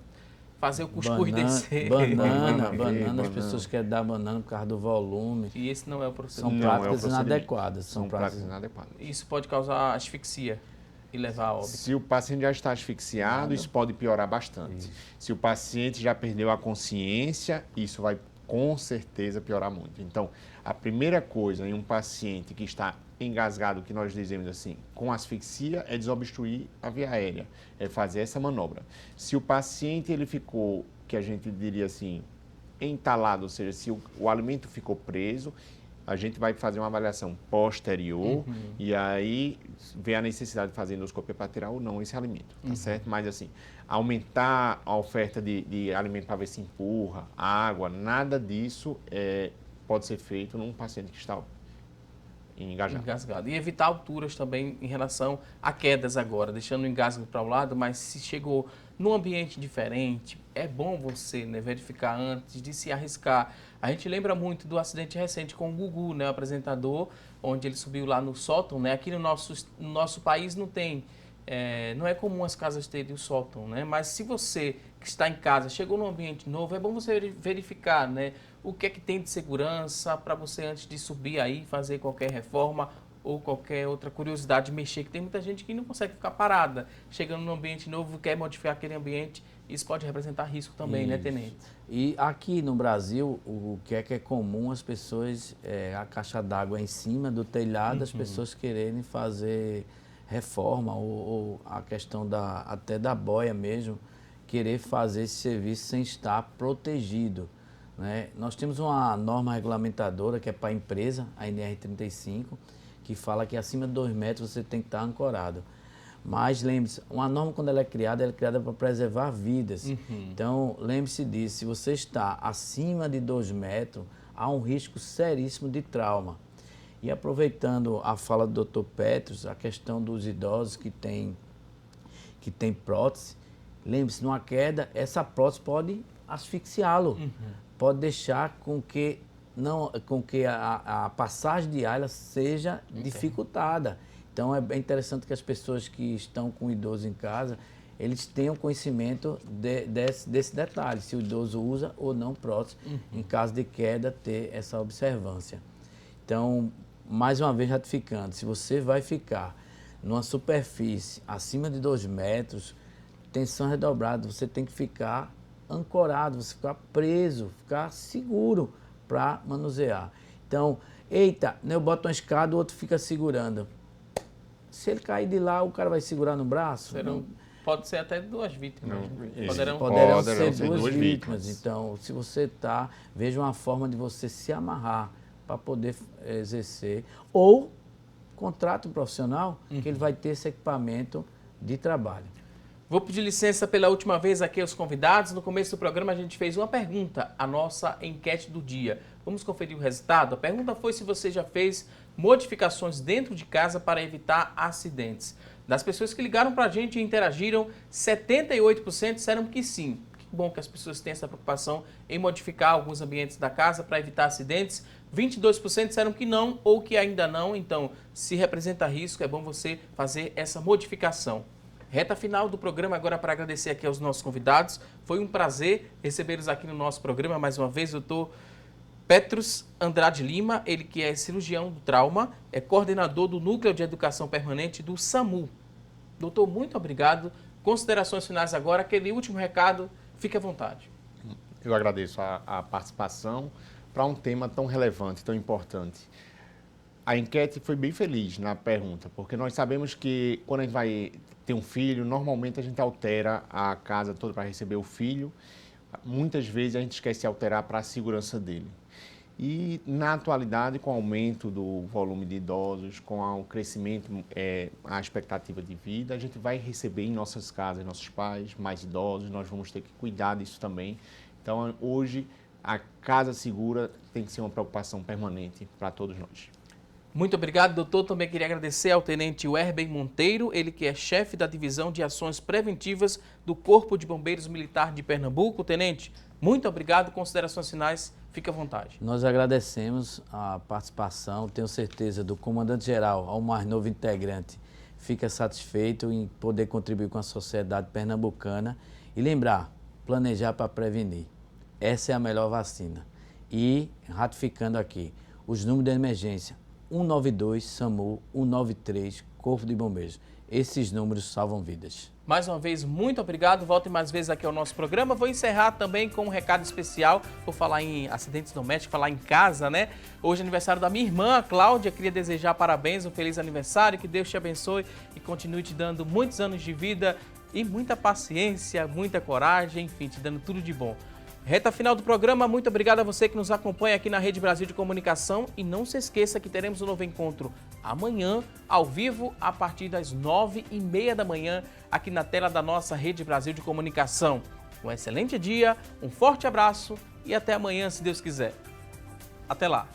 fazer o cuscuz descer. Banana, as pessoas querem dar banana por causa do volume. E esse não é o São procedimento. práticas inadequadas. São práticas inadequadas. Isso pode causar asfixia e levar a óbito. Se o paciente já está asfixiado, isso pode piorar bastante. Se o paciente já perdeu a consciência, isso vai com certeza piorar muito. Então, a primeira coisa em um paciente que está engasgado, que nós dizemos assim, com asfixia, é desobstruir a via aérea, é fazer essa manobra. Se o paciente ele ficou, que a gente diria assim, entalado, ou seja, se o alimento ficou preso, a gente vai fazer uma avaliação posterior e aí ver a necessidade de fazer endoscopia para tirar ou não esse alimento, tá certo? Mas assim, aumentar a oferta de alimento para ver se empurra, água, nada disso pode ser feito num paciente que está engasgado. E evitar alturas também em relação a quedas agora, deixando o engasgo para o lado, mas se chegou num ambiente diferente, é bom você, né, verificar antes de se arriscar. A gente lembra muito do acidente recente com o Gugu, né, o apresentador, onde ele subiu lá no sótão, né? Aqui no nosso país não tem, não é comum as casas terem o sótão, né? Mas se você que está em casa chegou num ambiente novo, é bom você verificar, né, o que é que tem de segurança para você antes de subir aí, fazer qualquer reforma ou qualquer outra curiosidade, mexer, que tem muita gente que não consegue ficar parada, chegando num ambiente novo, quer modificar aquele ambiente, isso pode representar risco também, né, tenente? E aqui no Brasil, o que é comum as pessoas, a caixa d'água em cima do telhado, as pessoas quererem fazer reforma ou a questão até da boia mesmo, querer fazer esse serviço sem estar protegido, né? Nós temos uma norma regulamentadora que é para a empresa, a NR35, que fala que acima de 2 metros você tem que estar ancorado. Mas lembre-se, uma norma quando ela é criada para preservar vidas. Então, lembre-se disso, se você está acima de 2 metros, há um risco seríssimo de trauma. E aproveitando a fala do Dr. Petros, a questão dos idosos que tem prótese, lembre-se, numa queda, essa prótese pode asfixiá-lo, pode deixar com que a passagem de ar seja dificultada. Então, é interessante que as pessoas que estão com o idoso em casa, eles tenham conhecimento desse detalhe, se o idoso usa ou não prótese, em caso de queda, ter essa observância. Então, mais uma vez ratificando, se você vai ficar numa superfície acima de 2 metros, tensão redobrada, você tem que ficar ancorado, você ficar preso, ficar seguro para manusear. Então, eita, eu boto uma escada, o outro fica segurando. Se ele cair de lá, o cara vai segurar no braço? Pode ser até 2 vítimas. Poderão ser 2 vítimas. Então, se você veja uma forma de você se amarrar para poder exercer. Ou contrate um profissional que ele vai ter esse equipamento de trabalho. Vou pedir licença pela última vez aqui aos convidados. No começo do programa a gente fez uma pergunta, a nossa enquete do dia. Vamos conferir o resultado? A pergunta foi se você já fez modificações dentro de casa para evitar acidentes. Das pessoas que ligaram para a gente e interagiram, 78% disseram que sim. Que bom que as pessoas têm essa preocupação em modificar alguns ambientes da casa para evitar acidentes. 22% disseram que não ou que ainda não. Então, se representa risco, é bom você fazer essa modificação. Reta final do programa agora para agradecer aqui aos nossos convidados. Foi um prazer recebê-los aqui no nosso programa. Mais uma vez, doutor Petrus Andrade Lima, ele que é cirurgião do trauma, é coordenador do Núcleo de Educação Permanente do SAMU. Doutor, muito obrigado. Considerações finais agora, aquele último recado, fique à vontade. Eu agradeço a participação para um tema tão relevante, tão importante. A enquete foi bem feliz na pergunta, porque nós sabemos que quando a gente vai ter um filho, normalmente a gente altera a casa toda para receber o filho. Muitas vezes a gente esquece de alterar para a segurança dele. E na atualidade, com o aumento do volume de idosos, com o crescimento, a expectativa de vida, a gente vai receber em nossas casas nossos pais mais idosos, nós vamos ter que cuidar disso também. Então, hoje, a casa segura tem que ser uma preocupação permanente para todos nós. Muito obrigado, doutor. Também queria agradecer ao tenente Werben Monteiro, ele que é chefe da Divisão de Ações Preventivas do Corpo de Bombeiros Militar de Pernambuco. Tenente, muito obrigado. Considerações finais, fique à vontade. Nós agradecemos a participação, tenho certeza do comandante-geral ao mais novo integrante, fica satisfeito em poder contribuir com a sociedade pernambucana e lembrar, planejar para prevenir. Essa é a melhor vacina. E, ratificando aqui, os números de emergência, 192, SAMU, 193, Corpo de Bombeiros. Esses números salvam vidas. Mais uma vez, muito obrigado. Volte mais vezes aqui ao nosso programa. Vou encerrar também com um recado especial. Vou falar em acidentes domésticos, falar em casa, né? Hoje é aniversário da minha irmã, a Cláudia. Queria desejar parabéns, um feliz aniversário. Que Deus te abençoe e continue te dando muitos anos de vida e muita paciência, muita coragem, enfim, te dando tudo de bom. Reta final do programa, muito obrigado a você que nos acompanha aqui na Rede Brasil de Comunicação e não se esqueça que teremos um novo encontro amanhã, ao vivo, a partir das 9h30 da manhã, aqui na tela da nossa Rede Brasil de Comunicação. Um excelente dia, um forte abraço e até amanhã, se Deus quiser. Até lá!